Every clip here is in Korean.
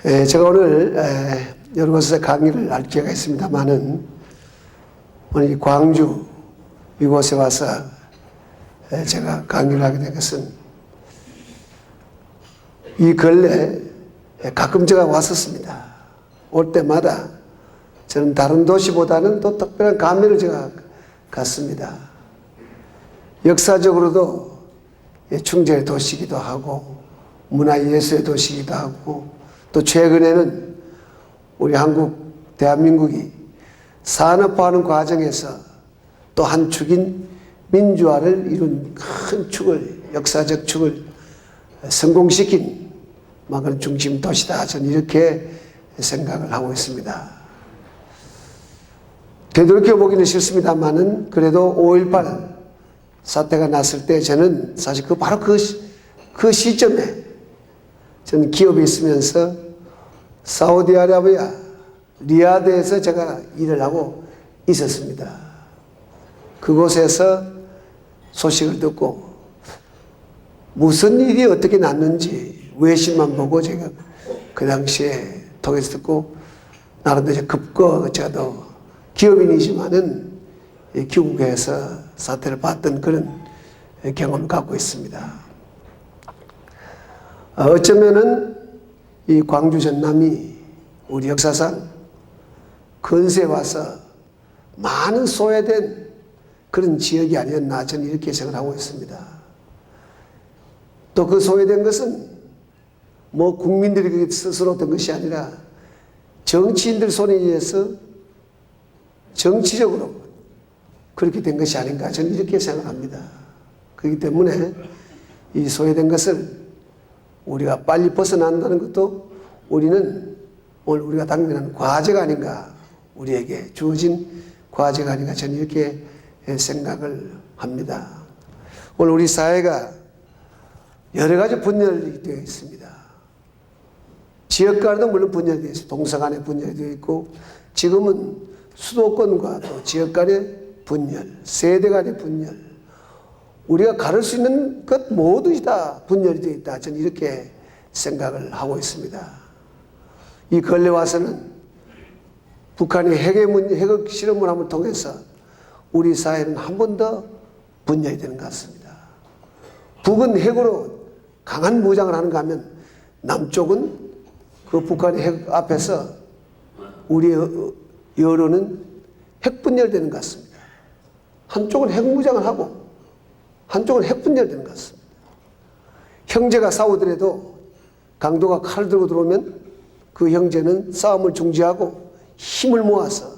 제가 오늘 여러 곳에서 강의를 할 기회가 있습니다만은 오늘 이 광주 이곳에 와서 제가 강의를 하게 된 것은 이 근래 가끔 제가 왔었습니다. 올 때마다 저는 다른 도시보다는 또 특별한 감회를 제가 갖습니다. 역사적으로도 충정의 도시이기도 하고 문화예술의 도시이기도 하고 또 최근에는 우리 한국 대한민국이 산업화하는 과정에서 또 한 축인 민주화를 이룬 큰 축을, 역사적 축을 성공시킨 그런 중심 도시다. 저는 이렇게 생각을 하고 있습니다. 되돌이켜 보기는 싫습니다만은 그래도 5.18 사태가 났을 때 저는 사실 바로 그 시점에 저는 기업에 있으면서 사우디아라비아 리야드에서 제가 일을 하고 있었습니다. 그곳에서 소식을 듣고 무슨 일이 어떻게 났는지 외신만 보고 제가 그 당시에 통해서 듣고 나름대로 급거 제가 또 기업인이지만은 귀국해서 사태를 봤던 그런 경험을 갖고 있습니다. 어쩌면은 이 광주 전남이 우리 역사상 근세에 와서 많은 소외된 그런 지역이 아니었나 저는 이렇게 생각하고 있습니다. 또 그 소외된 것은 뭐 국민들이 스스로 된 것이 아니라 정치인들 손에 의해서 정치적으로 그렇게 된 것이 아닌가 저는 이렇게 생각합니다. 그렇기 때문에 이 소외된 것을 우리가 빨리 벗어난다는 것도 우리는 오늘 우리가 당면한 과제가 아닌가, 우리에게 주어진 과제가 아닌가 저는 이렇게 생각을 합니다. 오늘 우리 사회가 여러 가지 분열이 되어 있습니다. 지역 간에도 물론 분열이 되어 있습니다. 동서 간에 분열이 되어 있고 지금은 수도권과 또 지역 간의 분열, 세대 간의 분열, 우리가 가를 수 있는 것 모두 다 분열이 되어 있다. 저는 이렇게 생각을 하고 있습니다. 이 근래 와서는 북한이 핵 실험을 함을 통해서 우리 사회는 한 번 더 분열이 되는 것 같습니다. 북은 핵으로 강한 무장을 하는가 하면 남쪽은 그 북한의 핵 앞에서 우리의 여론은 핵 분열되는 것 같습니다. 한쪽은 핵 무장을 하고 한쪽은 핵 분열되는 것 같습니다. 형제가 싸우더라도 강도가 칼을 들고 들어오면 그 형제는 싸움을 중지하고 힘을 모아서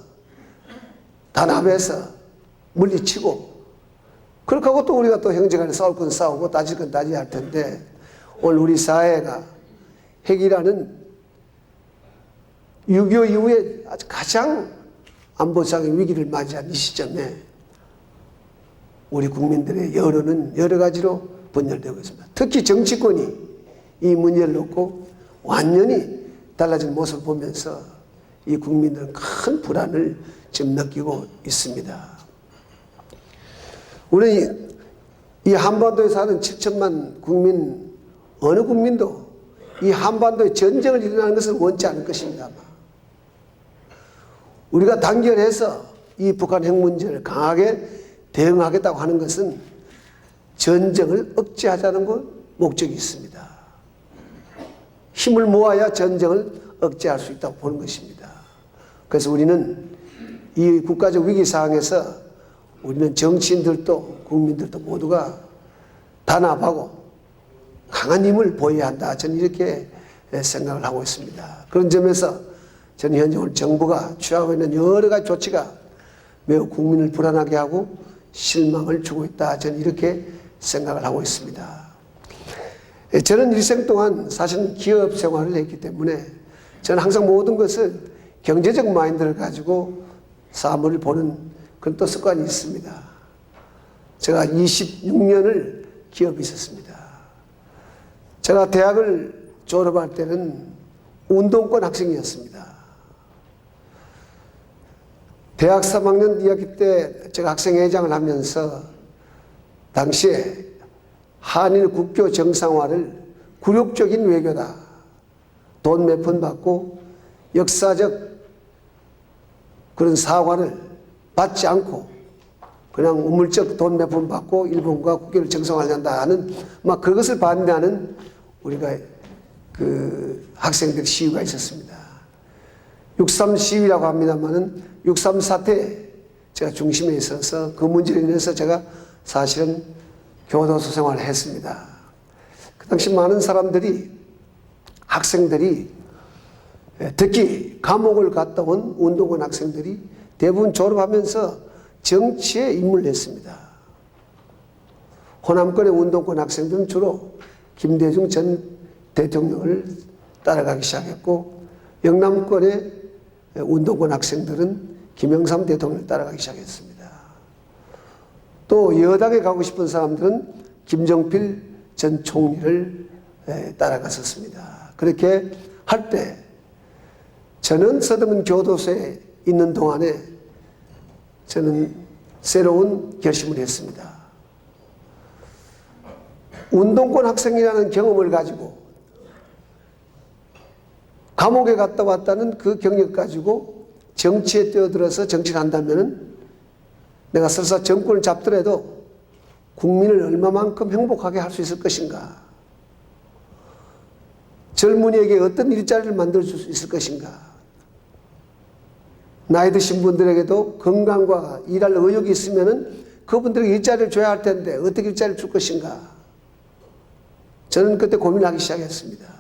단합해서 물리치고 그렇게 하고 또 우리가 또 형제간에 싸울 건 싸우고 따질 건 따져야 할 텐데 오늘 우리 사회가 핵이라는 6.25 이후에 아주 가장 안보상의 위기를 맞이한 이 시점에 우리 국민들의 여론은 여러 가지로 분열되고 있습니다. 특히 정치권이 이 문제를 놓고 완전히 달라진 모습을 보면서 이 국민들은 큰 불안을 지금 느끼고 있습니다. 우리 이 한반도에 사는 7천만 국민 어느 국민도 이 한반도에 전쟁을 일어나는 것을 원치 않을 것입니다. 우리가 단결해서 이 북한 핵 문제를 강하게 대응하겠다고 하는 것은 전쟁을 억제하자는 것 목적이 있습니다. 힘을 모아야 전쟁을 억제할 수 있다고 보는 것입니다. 그래서 우리는 이 국가적 위기 상황에서 우리는 정치인들도 국민들도 모두가 단합하고 강한 힘을 보여야 한다. 저는 이렇게 생각을 하고 있습니다. 그런 점에서 저는 현재 오늘 정부가 취하고 있는 여러 가지 조치가 매우 국민을 불안하게 하고 실망을 주고 있다. 저는 이렇게 생각을 하고 있습니다. 저는 일생 동안 사실은 기업 생활을 했기 때문에 저는 항상 모든 것을 경제적 마인드를 가지고 사물을 보는 그런 또 습관이 있습니다. 제가 26년을 기업에 있었습니다. 제가 대학을 졸업할 때는 운동권 학생이었습니다. 대학 3학년 2학기 때 제가 학생회장을 하면서 당시에 한일 국교 정상화를 굴욕적인 외교다. 돈 몇 푼 받고 역사적 그런 사과를 받지 않고 그냥 우물적 돈 몇 푼 받고 일본과 국교를 정상화한다 하는 막 그것을 반대하는 우리가 그 학생들 시위가 있었습니다. 6.3 시위라고 합니다만은 6.3 사태 제가 중심에 있어서 그 문제로 인해서 제가 사실은 교도소 생활을 했습니다. 그 당시 많은 사람들이 학생들이 특히 감옥을 갔다 온 운동권 학생들이 대부분 졸업하면서 정치에 입문을 했습니다. 호남권의 운동권 학생들은 주로 김대중 전 대통령을 따라가기 시작했고 영남권의 운동권 학생들은 김영삼 대통령을 따라가기 시작했습니다. 또 여당에 가고 싶은 사람들은 김정필 전 총리를 따라갔었습니다. 그렇게 할 때 저는 서대문 교도소에 있는 동안에 저는 새로운 결심을 했습니다. 운동권 학생이라는 경험을 가지고 감옥에 갔다 왔다는 그 경력 가지고 정치에 뛰어들어서 정치를 한다면 내가 설사 정권을 잡더라도 국민을 얼마만큼 행복하게 할 수 있을 것인가? 젊은이에게 어떤 일자리를 만들어줄 수 있을 것인가? 나이 드신 분들에게도 건강과 일할 의욕이 있으면 그분들에게 일자리를 줘야 할 텐데 어떻게 일자리를 줄 것인가? 저는 그때 고민하기 시작했습니다.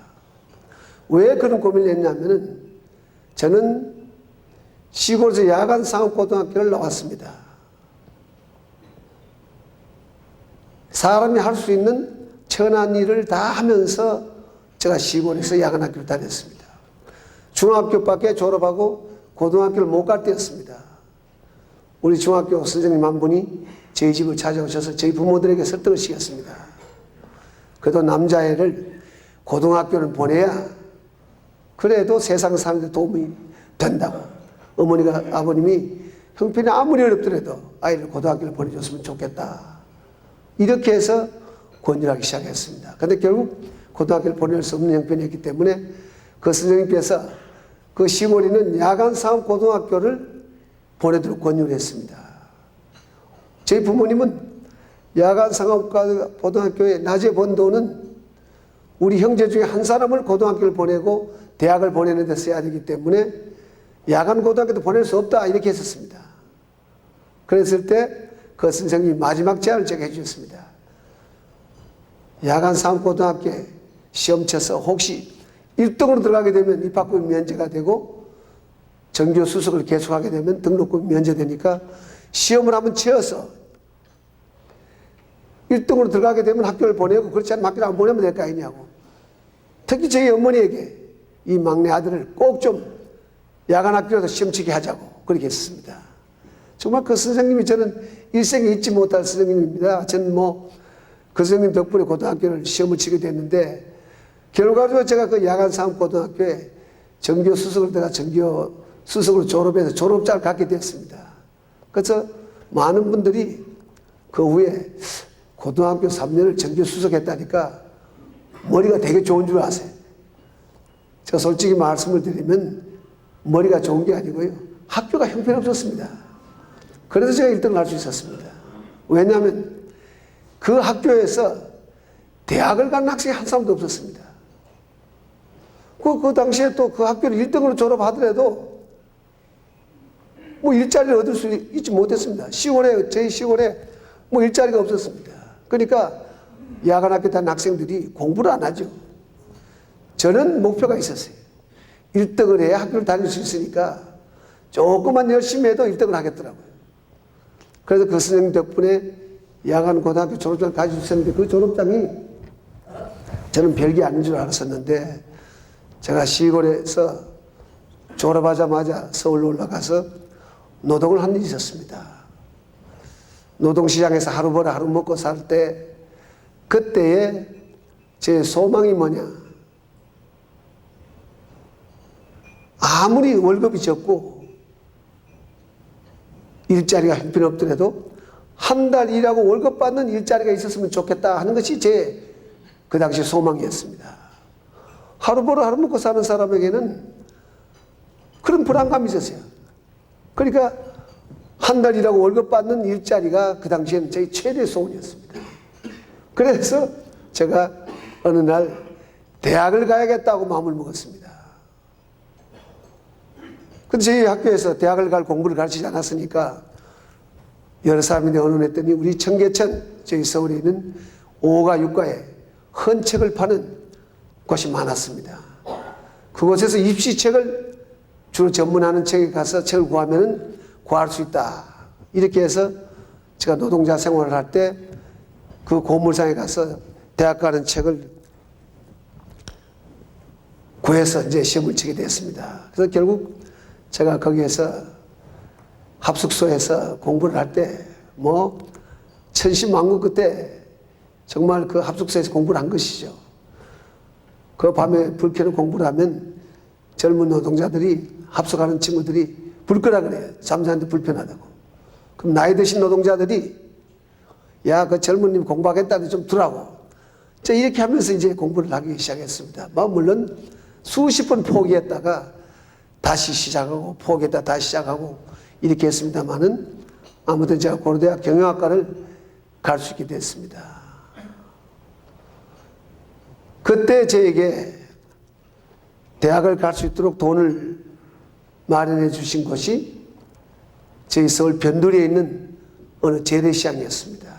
왜 그런 고민을 했냐면은 저는 시골에서 야간 상업고등학교를 나왔습니다. 사람이 할 수 있는 천한 일을 다 하면서 제가 시골에서 야간 학교를 다녔습니다. 중학교밖에 졸업하고 고등학교를 못 갈 때였습니다. 우리 중학교 선생님 한 분이 저희 집을 찾아오셔서 저희 부모들에게 설득을 시켰습니다. 그래도 남자애를 고등학교를 보내야 그래도 세상 사람들 도움이 된다고. 어머니가, 아버님이 형편이 아무리 어렵더라도 아이를 고등학교를 보내줬으면 좋겠다. 이렇게 해서 권유하기 시작했습니다. 그런데 결국 고등학교를 보낼 수 없는 형편이었기 때문에 그 선생님께서 그 시골에는 야간 상업 고등학교를 보내도록 권유를 했습니다. 저희 부모님은 야간 상업 고등학교에 낮에 번 돈은 우리 형제 중에 한 사람을 고등학교를 보내고 대학을 보내는 데 써야 되기 때문에 야간 고등학교도 보낼 수 없다 이렇게 했었습니다. 그랬을 때 그 선생님이 마지막 제안을 제가 해주셨습니다. 야간 상업고등학교에 시험 쳐서 혹시 1등으로 들어가게 되면 입학금이 면제가 되고 정규 수석을 계속하게 되면 등록금이 면제되니까 시험을 한번 치어서 1등으로 들어가게 되면 학교를 보내고 그렇지 않으면 학교를 안 보내면 될 거 아니냐고. 특히 저희 어머니에게 이 막내 아들을 꼭 좀 야간 학교에서 시험 치게 하자고 그렇게 했습니다. 정말 그 선생님이 저는 일생에 잊지 못할 선생님입니다. 저는 그 선생님 덕분에 고등학교를 시험을 치게 됐는데 결과적으로 제가 그 야간 상업고등학교에 정교 수석을 내가 정교 수석으로 졸업해서 졸업장을 갖게 됐습니다. 그래서 많은 분들이 그 후에 고등학교 3년을 정교 수석했다니까 머리가 되게 좋은 줄 아세요. 제가 솔직히 말씀을 드리면 머리가 좋은 게 아니고요. 학교가 형편없었습니다. 그래서 제가 1등을 할 수 있었습니다. 왜냐하면 그 학교에서 대학을 간 학생이 한 사람도 없었습니다. 그 당시에 또 그 학교를 1등으로 졸업하더라도 일자리를 얻을 수 있지 못했습니다. 저희 시골에 일자리가 없었습니다. 그러니까 야간 학교 다니는 학생들이 공부를 안 하죠. 저는 목표가 있었어요. 1등을 해야 학교를 다닐 수 있으니까 조금만 열심히 해도 1등을 하겠더라고요. 그래서 그 선생님 덕분에 야간 고등학교 졸업장을 가지고 있었는데 그 졸업장이 저는 별게 아닌 줄 알았었는데 제가 시골에서 졸업하자마자 서울로 올라가서 노동을 한 일이 있었습니다. 노동시장에서 하루 벌어 하루 먹고 살 때 그때의 제 소망이 뭐냐. 아무리 월급이 적고 일자리가 형편없더라도 한 달 일하고 월급 받는 일자리가 있었으면 좋겠다 하는 것이 제 그 당시 소망이었습니다. 하루 벌어 하루 먹고 사는 사람에게는 그런 불안감이 있었어요. 그러니까 한 달 일하고 월급 받는 일자리가 그 당시에는 제 최대 소원이었습니다. 그래서 제가 어느 날 대학을 가야겠다고 마음을 먹었습니다. 근데 저희 학교에서 대학을 갈 공부를 가르치지 않았으니까 여러 사람이 언론했더니 우리 청계천 저희 서울에 있는 5가 6가에 헌책을 파는 곳이 많았습니다. 그곳에서 입시책을 주로 전문하는 책에 가서 책을 구하면 구할 수 있다. 이렇게 해서 제가 노동자 생활을 할 때 그 고물상에 가서 대학 가는 책을 구해서 이제 시험을 치게 됐습니다. 그래서 결국 제가 거기에서 합숙소에서 공부를 할 때 뭐 천신만고 끝에 정말 그 합숙소에서 공부를 한 것이죠. 그 밤에 불 켜는 공부를 하면 젊은 노동자들이 합숙하는 친구들이 불 끄라 그래요. 잠자는데 불편하다고. 그럼 나이 드신 노동자들이 야, 그 젊은님 공부하겠다는데 좀 두라고. 자, 이렇게 하면서 이제 공부를 하기 시작했습니다. 물론 수십 번 포기했다가 다시 시작하고 포기했다 다시 시작하고 이렇게 했습니다만은 아무튼 제가 고려대학 경영학과를 갈 수 있게 됐습니다. 그때 저에게 대학을 갈 수 있도록 돈을 마련해 주신 것이 저희 서울 변두리에 있는 어느 재래시장이었습니다.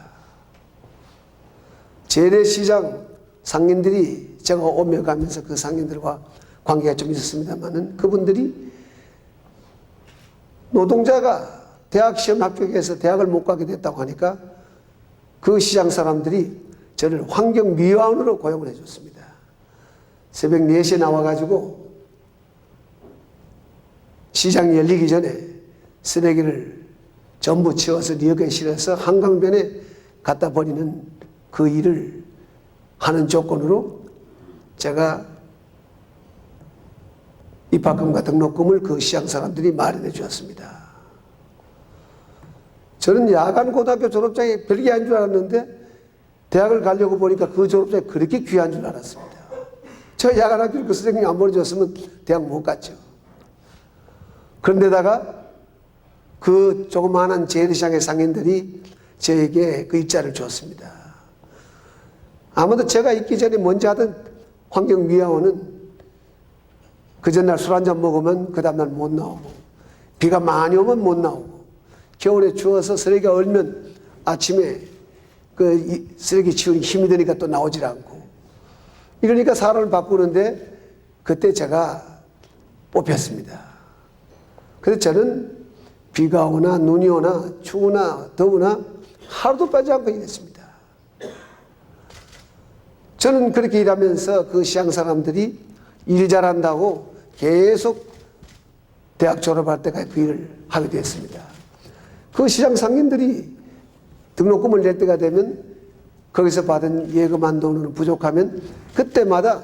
재래시장 상인들이 제가 오며 가면서 그 상인들과 관계가 좀 있었습니다만은 그분들이 노동자가 대학 시험 합격해서 대학을 못 가게 됐다고 하니까 그 시장 사람들이 저를 환경미화원으로 고용을 해줬습니다. 새벽 4시에 나와가지고 시장이 열리기 전에 쓰레기를 전부 치워서 리어카에 실어서 한강변에 갖다 버리는 그 일을 하는 조건으로 제가 입학금과 등록금을 그 시장 사람들이 마련해 주었습니다. 저는 야간 고등학교 졸업장이 별게 아닌 줄 알았는데 대학을 가려고 보니까 그 졸업장이 그렇게 귀한 줄 알았습니다. 저 야간 학교를 그 선생님이 안 보내줬으면 대학 못 갔죠. 그런데다가 그 조그마한 재래시장의 상인들이 저에게 그 일자를 줬습니다. 아무도 제가 있기 전에 먼저 하던 환경미화원은 그 전날 술 한잔 먹으면 그 다음날 못 나오고 비가 많이 오면 못 나오고 겨울에 추워서 쓰레기가 얼면 아침에 그 쓰레기 치우기 힘이 드니까 또 나오질 않고 이러니까 사람을 바꾸는데 그때 제가 뽑혔습니다. 그래서 저는 비가 오나 눈이 오나 추우나 더우나 하루도 빠지지 않고 일했습니다. 저는 그렇게 일하면서 그 시장 사람들이 일 잘한다고 계속 대학 졸업할 때까지 그 일을 하게 됐습니다. 그 시장 상인들이 등록금을 낼 때가 되면 거기서 받은 예금한 돈은 부족하면 그때마다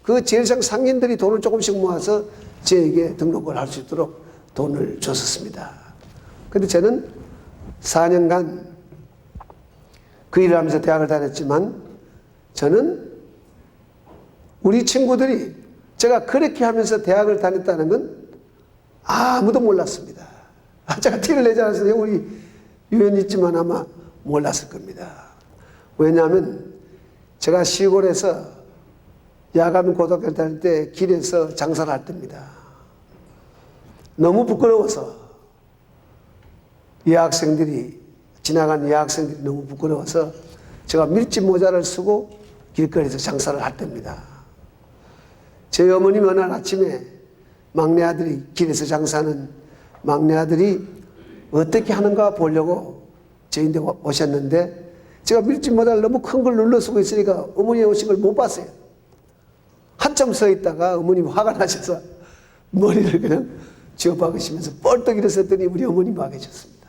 그 재래시장 상인들이 돈을 조금씩 모아서 저에게 등록을 할 수 있도록 돈을 줬었습니다. 그런데 저는 4년간 그 일을 하면서 대학을 다녔지만 저는 우리 친구들이 제가 그렇게 하면서 대학을 다녔다는 건 아무도 몰랐습니다. 제가 티를 내지 않았어요. 우리 유연이 있지만 아마 몰랐을 겁니다. 왜냐하면 제가 시골에서 야간 고등학교 다닐 때 길에서 장사를 할 때입니다. 너무 부끄러워서 지나간 여학생들이 너무 부끄러워서 제가 밀짚 모자를 쓰고 길거리에서 장사를 할 때입니다. 제 어머님이 어느 날 아침에 막내 아들이 길에서 장사하는 막내 아들이 어떻게 하는가 보려고 저희한테 오셨는데 제가 밀짚 모자를 너무 큰 걸 눌러 쓰고 있으니까 어머니 오신 걸 못 봤어요. 한참 서 있다가 어머님이 화가 나셔서 머리를 그냥 쥐어박으시면서 뻘떡 일어섰더니 우리 어머님이 와 계셨습니다.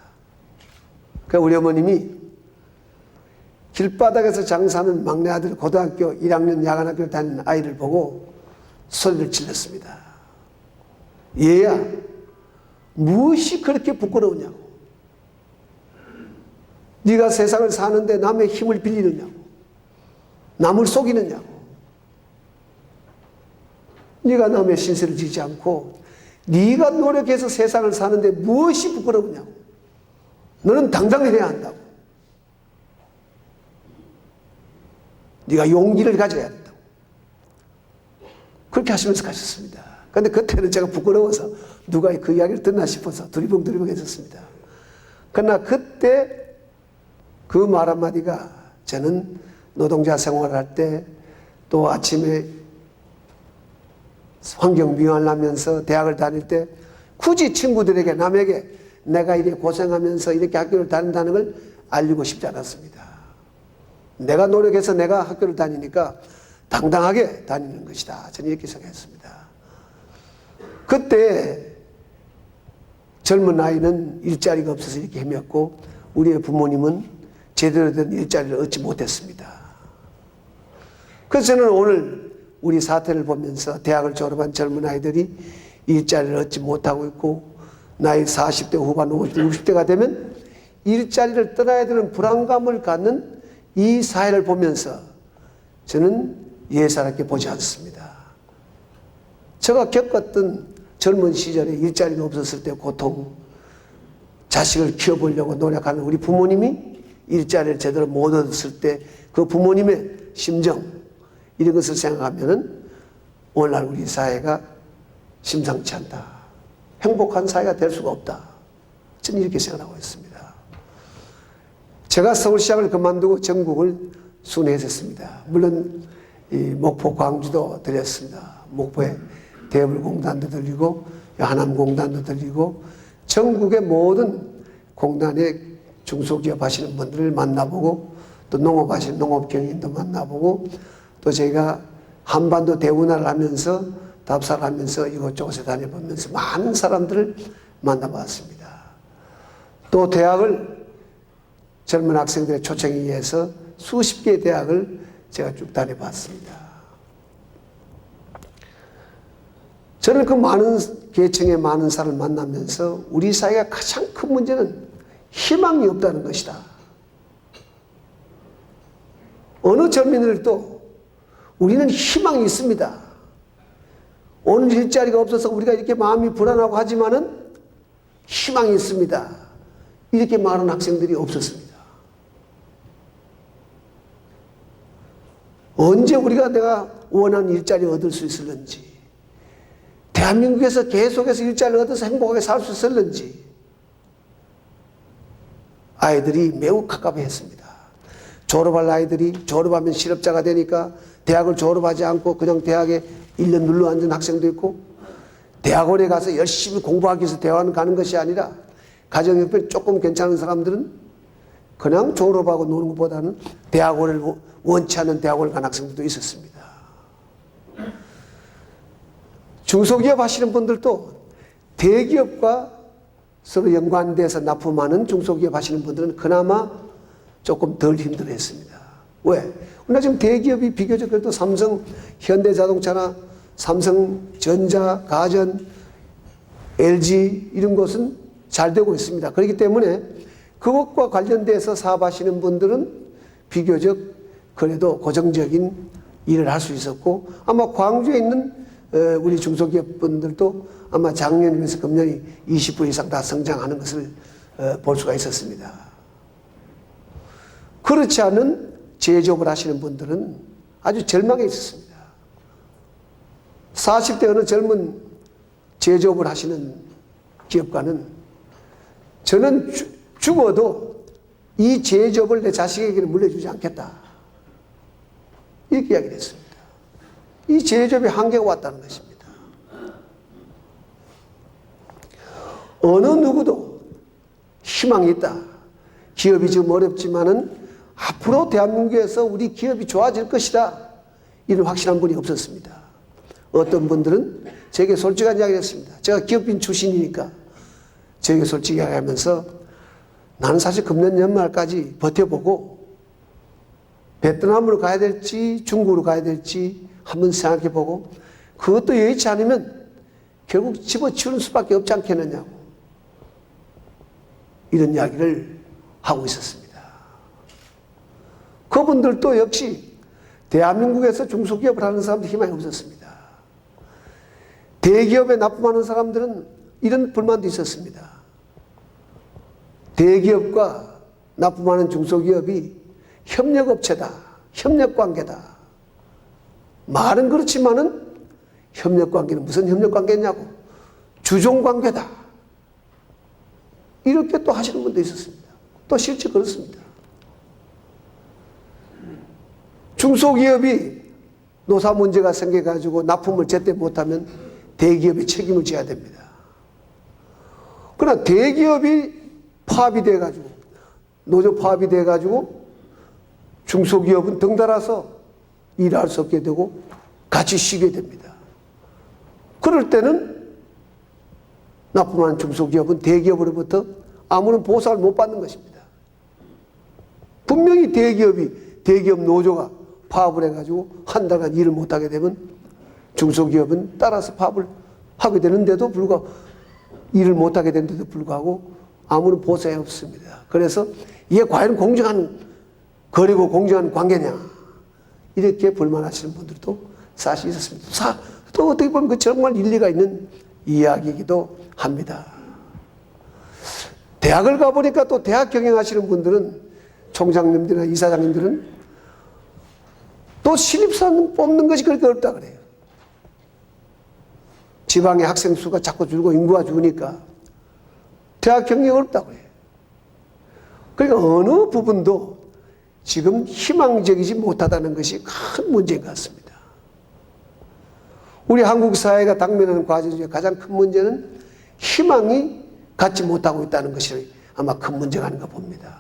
그러니까 우리 어머님이 길바닥에서 장사하는 막내 아들 고등학교 1학년 야간학교를 다니는 아이를 보고 소리를 질렀습니다. 얘야, 무엇이 그렇게 부끄러우냐고. 네가 세상을 사는데 남의 힘을 빌리느냐고. 남을 속이느냐고. 네가 남의 신세를 지지 않고 네가 노력해서 세상을 사는데 무엇이 부끄러우냐고. 너는 당당해야 한다고. 네가 용기를 가져야 된다고. 그렇게 하시면서 가셨습니다. 그런데 그때는 제가 부끄러워서 누가 그 이야기를 듣나 싶어서 두리번두리번 했었습니다. 그러나 그때 그 말 한마디가 저는 노동자 생활을 할 때 또 아침에 환경 미화를 하면서 대학을 다닐 때 굳이 친구들에게 남에게 내가 이렇게 고생하면서 이렇게 학교를 다닌다는 걸 알리고 싶지 않았습니다. 내가 노력해서 내가 학교를 다니니까 당당하게 다니는 것이다. 저는 이렇게 생각했습니다. 그때 젊은 아이는 일자리가 없어서 이렇게 헤맸고 우리의 부모님은 제대로 된 일자리를 얻지 못했습니다. 그래서 저는 오늘 우리 사태를 보면서 대학을 졸업한 젊은 아이들이 일자리를 얻지 못하고 있고 나이 40대 후반 50대 60대가 되면 일자리를 떠나야 되는 불안감을 갖는 이 사회를 보면서 저는 예사롭게 보지 않습니다. 제가 겪었던 젊은 시절에 일자리가 없었을 때 고통, 자식을 키워보려고 노력하는 우리 부모님이 일자리를 제대로 못 얻었을 때 그 부모님의 심정, 이런 것을 생각하면 오늘날 우리 사회가 심상치 않다. 행복한 사회가 될 수가 없다. 저는 이렇게 생각하고 있습니다. 제가 서울시장을 그만두고 전국을 순회했었습니다. 물론 이 목포 광주도 들렸습니다. 목포에 대불공단도 들리고 하남공단도 들리고 전국의 모든 공단에 중소기업 하시는 분들을 만나보고 또 농업하시는 농업경인도 만나보고 또 제가 한반도 대운하를 하면서 답사를 하면서 이곳저곳에 다녀보면서 많은 사람들을 만나봤습니다. 또 대학을 젊은 학생들의 초청에 의해서 수십 개의 대학을 제가 쭉 다녀봤습니다. 저는 그 많은 계층의 많은 사람을 만나면서 우리 사회가 가장 큰 문제는 희망이 없다는 것이다. 어느 젊은이들도 우리는 희망이 있습니다. 오늘 일자리가 없어서 우리가 이렇게 마음이 불안하고 하지만은 희망이 있습니다. 이렇게 말하는 학생들이 없었습니다. 언제 우리가 내가 원하는 일자리를 얻을 수 있을는지, 대한민국에서 계속해서 일자리를 얻어서 행복하게 살 수 있을는지 아이들이 매우 갑갑해했습니다. 졸업할 아이들이 졸업하면 실업자가 되니까 대학을 졸업하지 않고 그냥 대학에 1년 눌러앉은 학생도 있고, 대학원에 가서 열심히 공부하기 위해서 대학원 가는 것이 아니라 가정 형편 조금 괜찮은 사람들은 그냥 졸업하고 노는 것보다는 대학원을 원치 않는 대학원을 간 학생들도 있었습니다. 중소기업 하시는 분들도 대기업과 서로 연관돼서 납품하는 중소기업 하시는 분들은 그나마 조금 덜 힘들어했습니다. 왜? 우리가 지금 대기업이 비교적 그래도 삼성, 현대자동차나 삼성전자, 가전, LG 이런 것은 잘 되고 있습니다. 그렇기 때문에 그것과 관련돼서 사업하시는 분들은 비교적 그래도 고정적인 일을 할 수 있었고, 아마 광주에 있는 우리 중소기업 분들도 아마 작년에 비해서 금년이 20% 이상 다 성장하는 것을 볼 수가 있었습니다. 그렇지 않은 제조업을 하시는 분들은 아주 절망에 있었습니다. 40대 어느 젊은 제조업을 하시는 기업가는 저는 죽어도 이 제조업을 내 자식에게 물려주지 않겠다, 이렇게 이야기를 했습니다. 이 제조업의 한계가 왔다는 것입니다. 어느 누구도 희망이 있다. 기업이 지금 어렵지만은 앞으로 대한민국에서 우리 기업이 좋아질 것이다, 이런 확실한 분이 없었습니다. 어떤 분들은 제게 솔직한 이야기를 했습니다. 제가 기업인 출신이니까 제게 솔직히 이야기하면서 나는 사실 금년 연말까지 버텨보고 베트남으로 가야 될지 중국으로 가야 될지 한번 생각해보고 그것도 여의치 않으면 결국 집어치우는 수밖에 없지 않겠느냐고 이런 이야기를 하고 있었습니다. 그분들도 역시 대한민국에서 중소기업을 하는 사람들 희망이 없었습니다. 대기업에 납품하는 사람들은 이런 불만도 있었습니다. 대기업과 납품하는 중소기업이 협력업체다, 협력관계다. 말은 그렇지만은 협력관계는 무슨 협력관계냐고, 주종관계다. 이렇게 또 하시는 분도 있었습니다. 또 실제 그렇습니다. 중소기업이 노사 문제가 생겨가지고 납품을 제때 못하면 대기업이 책임을 져야 됩니다. 그러나 대기업이 파업이 돼가지고, 노조 파업이 돼가지고 중소기업은 덩달아서 일할 수 없게 되고 같이 쉬게 됩니다. 그럴 때는 납품하는 중소기업은 대기업으로부터 아무런 보상을 못 받는 것입니다. 분명히 대기업 노조가 파업을 해가지고 한 달간 일을 못하게 되면 중소기업은 따라서 파업을 하게 되는데도 불구하고, 일을 못하게 되는데도 불구하고 아무런 보상이 없습니다. 그래서 이게 과연 공정한 거래고 공정한 관계냐, 이렇게 불만하시는 분들도 사실 있었습니다. 또 어떻게 보면 그 정말 일리가 있는 이야기이기도 합니다. 대학을 가보니까 또 대학 경영하시는 분들은, 총장님들이나 이사장님들은 또 신입사원 뽑는 것이 그렇게 어렵다 그래요. 지방의 학생 수가 자꾸 줄고 인구가 줄으니까 대학 경영이 어렵다고 그래요. 그러니까 어느 부분도 지금 희망적이지 못하다는 것이 큰 문제인 것 같습니다. 우리 한국 사회가 당면하는 과제 중에 가장 큰 문제는 희망이 갖지 못하고 있다는 것이 아마 큰 문제가 아닌가 봅니다.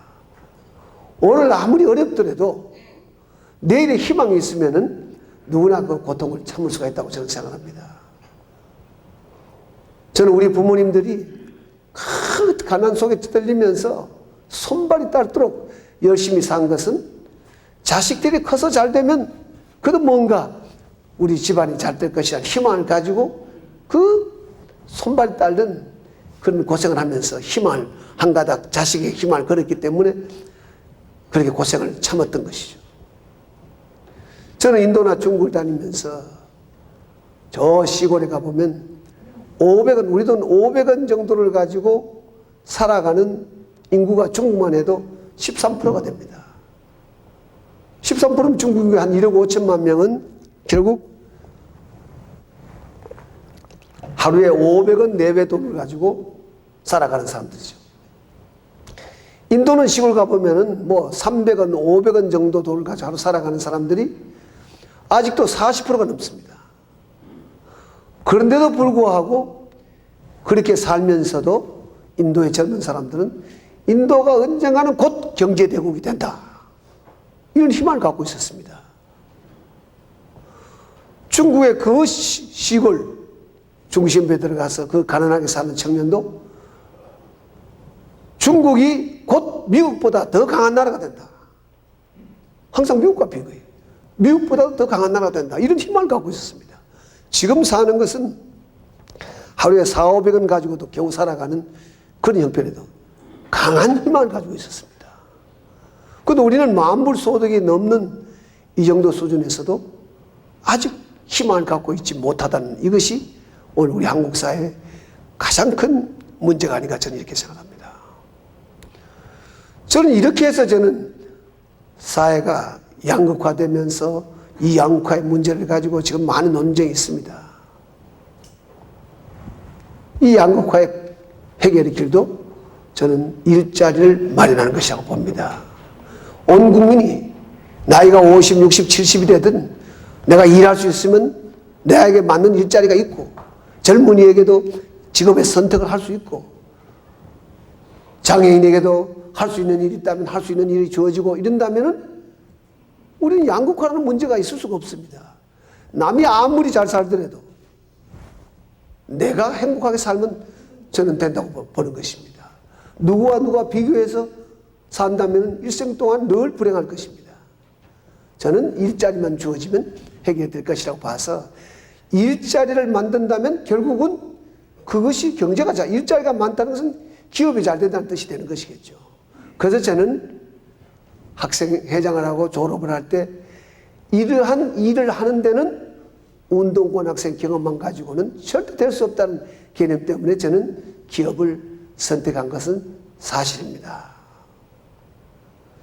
오늘 아무리 어렵더라도 내일에 희망이 있으면은 누구나 그 고통을 참을 수가 있다고 저는 생각합니다. 저는 우리 부모님들이 큰 가난 속에 떨리면서 손발이 따르도록 열심히 산 것은 자식들이 커서 잘 되면 그래도 뭔가 우리 집안이 잘 될 것이라는 희망을 가지고 그 손발이 따른 그런 고생을 하면서 희망을 한 가닥 자식의 희망을 걸었기 때문에 그렇게 고생을 참았던 것이죠. 저는 인도나 중국을 다니면서 저 시골에 가보면 500원, 우리 돈 500원 정도를 가지고 살아가는 인구가 중국만 해도 13%가 됩니다. 13%면 중국이 한 1억 5천만 명은 결국 하루에 500원 내외 돈을 가지고 살아가는 사람들이죠. 인도는 시골 가보면은 뭐 300원, 500원 정도 돈을 가지고 하루 살아가는 사람들이 아직도 40%가 넘습니다. 그런데도 불구하고 그렇게 살면서도 인도의 젊은 사람들은 인도가 언젠가는 곧 경제대국이 된다, 이런 희망을 갖고 있었습니다. 중국의 그 시골 중심부에 들어가서 그 가난하게 사는 청년도 중국이 곧 미국보다 더 강한 나라가 된다, 항상 미국과 비교해요. 미국보다 더 강한 나라가 된다, 이런 희망을 갖고 있었습니다. 지금 사는 것은 하루에 400~500원 가지고도 겨우 살아가는 그런 형편에도 강한 희망을 가지고 있었습니다. 그런데 우리는 만불 소득이 넘는 이 정도 수준에서도 아직 희망을 갖고 있지 못하다는 이것이 오늘 우리 한국 사회의 가장 큰 문제가 아닌가, 저는 이렇게 생각합니다. 저는 이렇게 해서 저는 사회가 양극화되면서 이 양극화의 문제를 가지고 지금 많은 논쟁이 있습니다. 이 양극화의 해결의 길도 저는 일자리를 마련하는 것이라고 봅니다. 온 국민이 나이가 50, 60, 70이 되든 내가 일할 수 있으면 내에게 맞는 일자리가 있고, 젊은이에게도 직업의 선택을 할 수 있고, 장애인에게도 할 수 있는 일이 있다면 할 수 있는 일이 주어지고 이런다면은 우리는 양극화라는 문제가 있을 수가 없습니다. 남이 아무리 잘 살더라도 내가 행복하게 살면 저는 된다고 보는 것입니다. 누가 비교해서 산다면 일생 동안 늘 불행할 것입니다. 저는 일자리만 주어지면 해결될 것이라고 봐서, 일자리를 만든다면 결국은 그것이 경제가 일자리가 많다는 것은 기업이 잘 된다는 뜻이 되는 것이겠죠. 그래서 저는 학생 회장을 하고 졸업을 할 때 이러한 일을 하는 데는 운동권 학생 경험만 가지고는 절대 될 수 없다는 개념 때문에 저는 기업을 선택한 것은 사실입니다.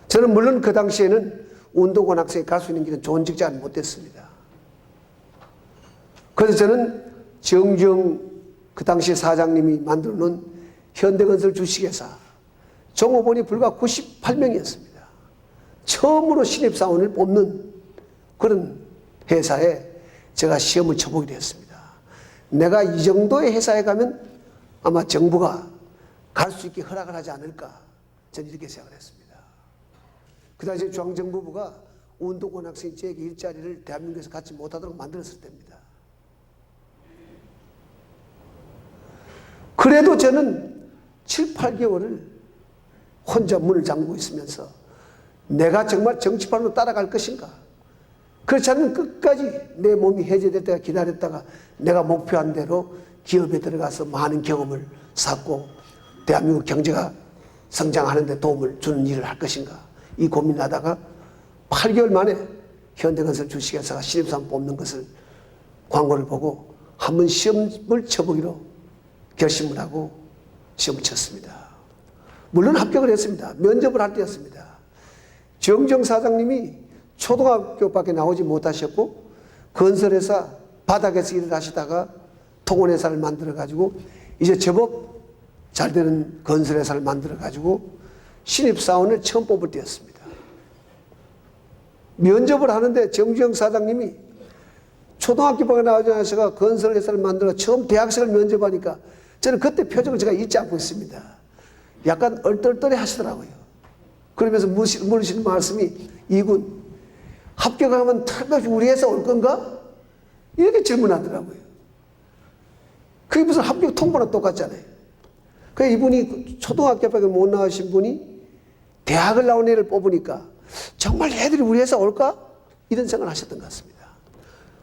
저는 물론 그 당시에는 운동권 학생이 갈 수 있는 길은 좋은 직장은 못 됐습니다. 그래서 저는 정주영 그 당시 사장님이 만들어 놓은 현대건설 주식회사 종업원이 불과 98명이었습니다. 처음으로 신입사원을 뽑는 그런 회사에 제가 시험을 쳐보게 되었습니다. 내가 이 정도의 회사에 가면 아마 정부가 갈 수 있게 허락을 하지 않을까, 저는 이렇게 생각을 했습니다. 그 당시 중앙정보부가 운동권 학생 재계 일자리를 대한민국에서 갖지 못하도록 만들었을 때입니다. 그래도 저는 7, 8개월을 혼자 문을 잠그고 있으면서 내가 정말 정치판으로 따라갈 것인가? 그렇지 않으면 끝까지 내 몸이 해제될 때가 기다렸다가 내가 목표한 대로 기업에 들어가서 많은 경험을 쌓고 대한민국 경제가 성장하는 데 도움을 주는 일을 할 것인가? 이 고민하다가 8개월 만에 현대건설 주식회사가 신입사원 뽑는 것을 광고를 보고 한번 시험을 쳐보기로 결심을 하고 시험을 쳤습니다. 물론 합격을 했습니다. 면접을 할 때였습니다. 정정 사장님이 초등학교밖에 나오지 못하셨고 건설회사 바닥에서 일을 하시다가 통원회사를 만들어가지고 이제 제법 잘 되는 건설회사를 만들어가지고 신입사원을 처음 뽑을 때였습니다. 면접을 하는데 정주영 사장님이 초등학교밖에 나오지 않으셔서 건설회사를 만들어 처음 대학생을 면접하니까 저는 그때 표정을 제가 잊지 않고 있습니다. 약간 얼떨떨해 하시더라고요. 그러면서 물으시는 말씀이, 이군 합격하면 틀림없이 우리 회사 올 건가? 이렇게 질문하더라고요. 그게 무슨 합격 통보랑 똑같잖아요. 그래서 이분이 초등학교밖에 못 나오신 분이 대학을 나온 애를 뽑으니까 정말 애들이 우리 회사 올까? 이런 생각을 하셨던 것 같습니다.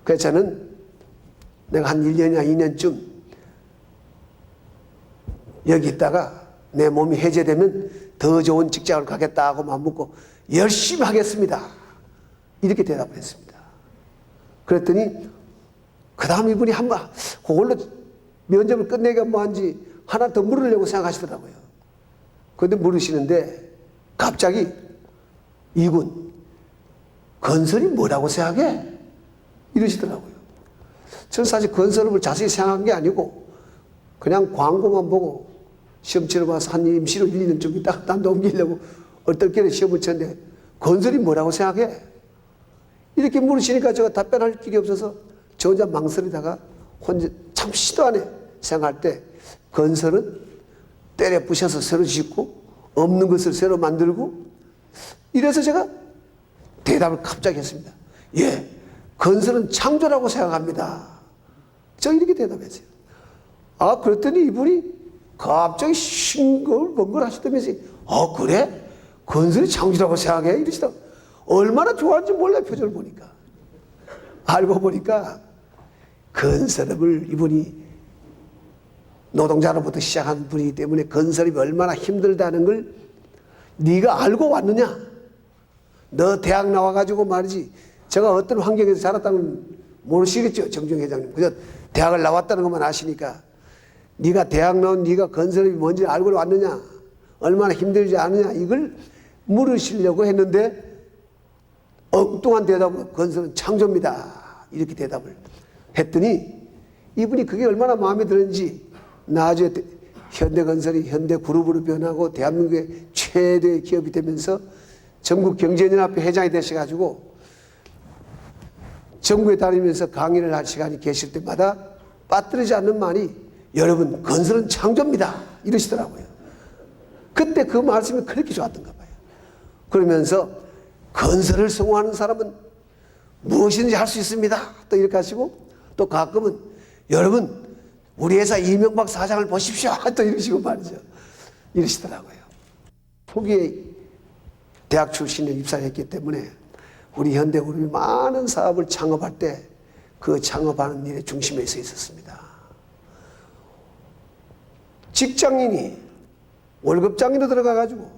그래서 저는 내가 한 1년이나 2년쯤 여기 있다가 내 몸이 해제되면 더 좋은 직장을 가겠다고 마음먹고 열심히 하겠습니다. 이렇게 대답을 했습니다. 그랬더니 그 다음 이분이 한번 그걸로 면접을 끝내기가 뭐한지 하나 더 물으려고 생각하시더라고요. 그런데 물으시는데 갑자기 이군 건설이 뭐라고 생각해? 이러시더라고요. 저는 사실 건설업을 자세히 생각한 게 아니고 그냥 광고만 보고 시험 치러 봐서 한 임시로 1, 2년 좀 있다가 딴 데 옮기려고 얼떨결에 시험을 쳤는데 건설이 뭐라고 생각해? 이렇게 물으시니까 제가 답변할 길이 없어서 저 혼자 망설이다가 혼자 잠시도 안에 생각할 때 건설은 때려 부셔서 새로 짓고 없는 것을 새로 만들고, 이래서 제가 대답을 갑자기 했습니다. 예, 건설은 창조라고 생각합니다. 저 이렇게 대답했어요. 아, 그랬더니 이분이 갑자기 싱글벙글 하시다면서 그래? 건설이 창조라고 생각해? 이러시다가 얼마나 좋아하는지 몰라요, 표정을 보니까. 알고 보니까 건설업을 이분이 노동자로부터 시작한 분이기 때문에 건설이 얼마나 힘들다는 걸 네가 알고 왔느냐? 너 대학 나와가지고 말이지, 제가 어떤 환경에서 자랐다는 모르시겠죠, 정중 회장님. 그저 대학을 나왔다는 것만 아시니까 네가 대학 나온 네가 건설이 뭔지 알고 왔느냐? 얼마나 힘들지 않느냐? 이걸 물으시려고 했는데 엉뚱한 대답으로 건설은 창조입니다. 이렇게 대답을 했더니 이분이 그게 얼마나 마음에 들었는지 나중에 현대건설이 현대그룹으로 변하고 대한민국의 최대의 기업이 되면서 전국경제연합회 회장이 되셔가지고 전국에 다니면서 강의를 할 시간이 계실 때마다 빠뜨리지 않는 말이 여러분 건설은 창조입니다. 이러시더라고요. 그때 그 말씀이 그렇게 좋았던가 봐요. 그러면서 건설을 성공하는 사람은 무엇이든지 할 수 있습니다. 또 이렇게 하시고 또 가끔은 여러분 우리 회사 이명박 사장을 보십시오. 또 이러시고 말이죠. 이러시더라고요. 초기에 대학 출신에 입사했기 때문에 우리 현대그룹이 많은 사업을 창업할 때 그 창업하는 일의 중심에 서 있었습니다. 직장인이 월급장인으로 들어가가지고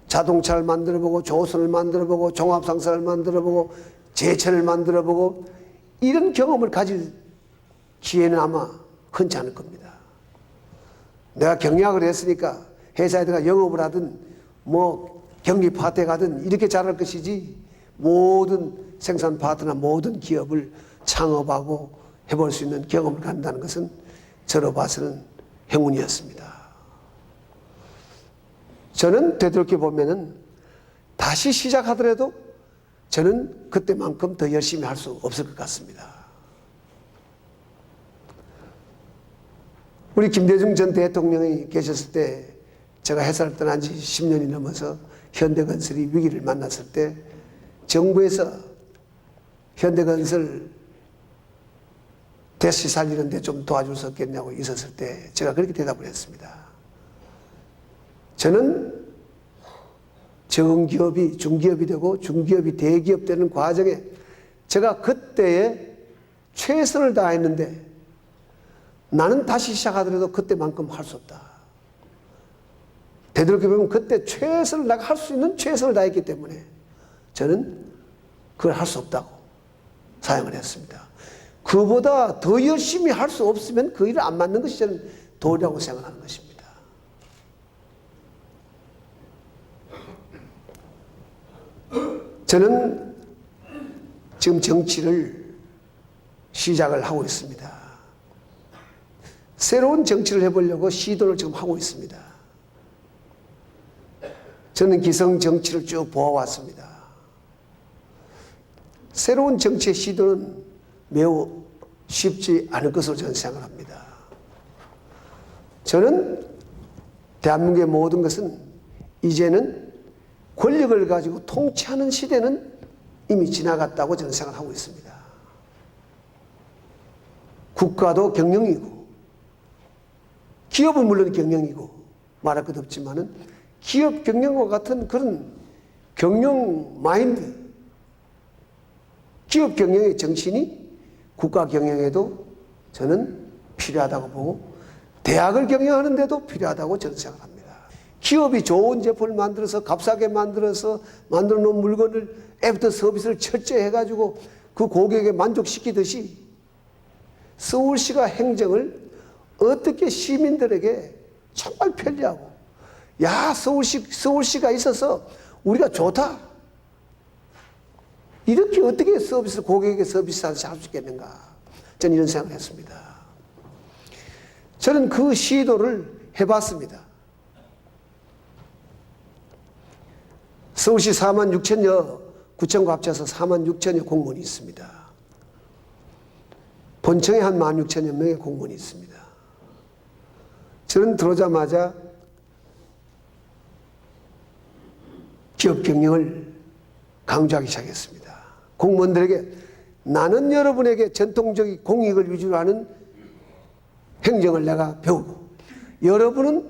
자동차를 만들어보고 조선을 만들어보고 종합상사를 만들어보고 제천을 만들어보고 이런 경험을 가질 기회는 아마 흔치 않을 겁니다. 내가 경영학을 했으니까 회사에 내가 영업을 하든 뭐 경리 파트에 가든 이렇게 잘할 것이지, 모든 생산 파트나 모든 기업을 창업하고 해볼 수 있는 경험을 갖는다는 것은 저로 봐서는 행운이었습니다. 저는 되돌이켜 보면은 다시 시작하더라도 저는 그때만큼 더 열심히 할 수 없을 것 같습니다. 우리 김대중 전 대통령이 계셨을 때, 제가 회사를 떠난 지 10년이 넘어서 현대건설이 위기를 만났을 때 정부에서 현대건설 다시 살리는데 좀 도와줄 수 없겠냐고 있었을 때 제가 그렇게 대답을 했습니다. 저는 적은 기업이 중기업이 되고 중기업이 대기업 되는 과정에 제가 그때에 최선을 다했는데 나는 다시 시작하더라도 그때만큼 할 수 없다. 되돌이켜보면 그때 최선을 내가 할 수 있는 최선을 다했기 때문에 저는 그걸 할 수 없다고 사양을 했습니다. 그보다 더 열심히 할 수 없으면 그 일을 안 맞는 것이 저는 도리라고 생각하는 것입니다. 저는 지금 정치를 시작을 하고 있습니다. 새로운 정치를 해보려고 시도를 지금 하고 있습니다. 저는 기성 정치를 쭉 보아왔습니다. 새로운 정치의 시도는 매우 쉽지 않을 것으로 저는 생각합니다. 저는 대한민국의 모든 것은 이제는 권력을 가지고 통치하는 시대는 이미 지나갔다고 저는 생각하고 있습니다. 국가도 경영이고 기업은 물론 경영이고 말할 것 없지만은 기업 경영과 같은 그런 경영 마인드, 기업 경영의 정신이 국가 경영에도 저는 필요하다고 보고 대학을 경영하는 데도 필요하다고 저는 생각합니다. 기업이 좋은 제품을 만들어서 값싸게 만들어서 만들어 놓은 물건을 애프터 서비스를 철저히 해가지고 그 고객에 만족시키듯이 서울시가 행정을 어떻게 시민들에게 정말 편리하고, 야, 서울시가 있어서 우리가 좋다, 이렇게 어떻게 서비스를 고객에게 서비스하듯이 할 수 있겠는가, 저는 이런 생각을 했습니다. 저는 그 시도를 해봤습니다. 서울시 4만 6천여 구청과 합쳐서 4만 6천여 공무원이 있습니다. 본청에 한 1만 6천여 명의 공무원이 있습니다. 저는 들어오자마자 기업 경영을 강조하기 시작했습니다. 공무원들에게 나는 여러분에게 전통적인 공익을 위주로 하는 행정을 내가 배우고, 여러분은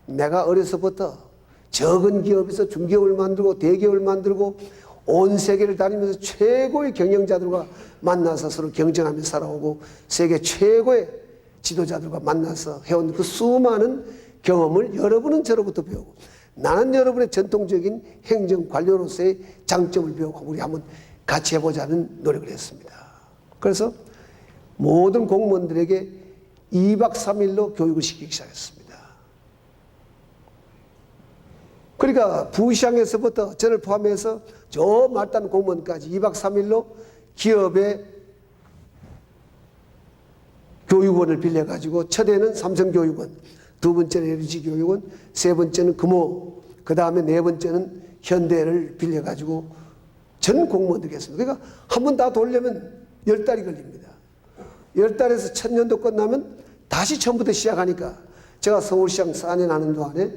내가 어려서부터 적은 기업에서 중기업을 만들고 대기업을 만들고 온 세계를 다니면서 최고의 경영자들과 만나서 서로 경쟁하면서 살아오고 세계 최고의 지도자들과 만나서 해온 그 수많은 경험을 여러분은 저로부터 배우고, 나는 여러분의 전통적인 행정 관료로서의 장점을 배우고 우리 한번 같이 해보자는 노력을 했습니다. 그래서 모든 공무원들에게 2박 3일로 교육을 시키기 시작했습니다. 그러니까 부시장에서부터 저를 포함해서 저 말단 공무원까지 2박 3일로 기업의 교육원을 빌려가지고, 첫해는 삼성교육원, 두 번째는 LG교육원, 세 번째는 금호, 그 다음에 네 번째는 현대를 빌려가지고 전 공무원들이 했습니다. 그러니까 한 번 다 돌려면 10달이 걸립니다. 10달에서 첫 년도 끝나면 다시 처음부터 시작하니까 제가 서울시장 4년 하는 동안에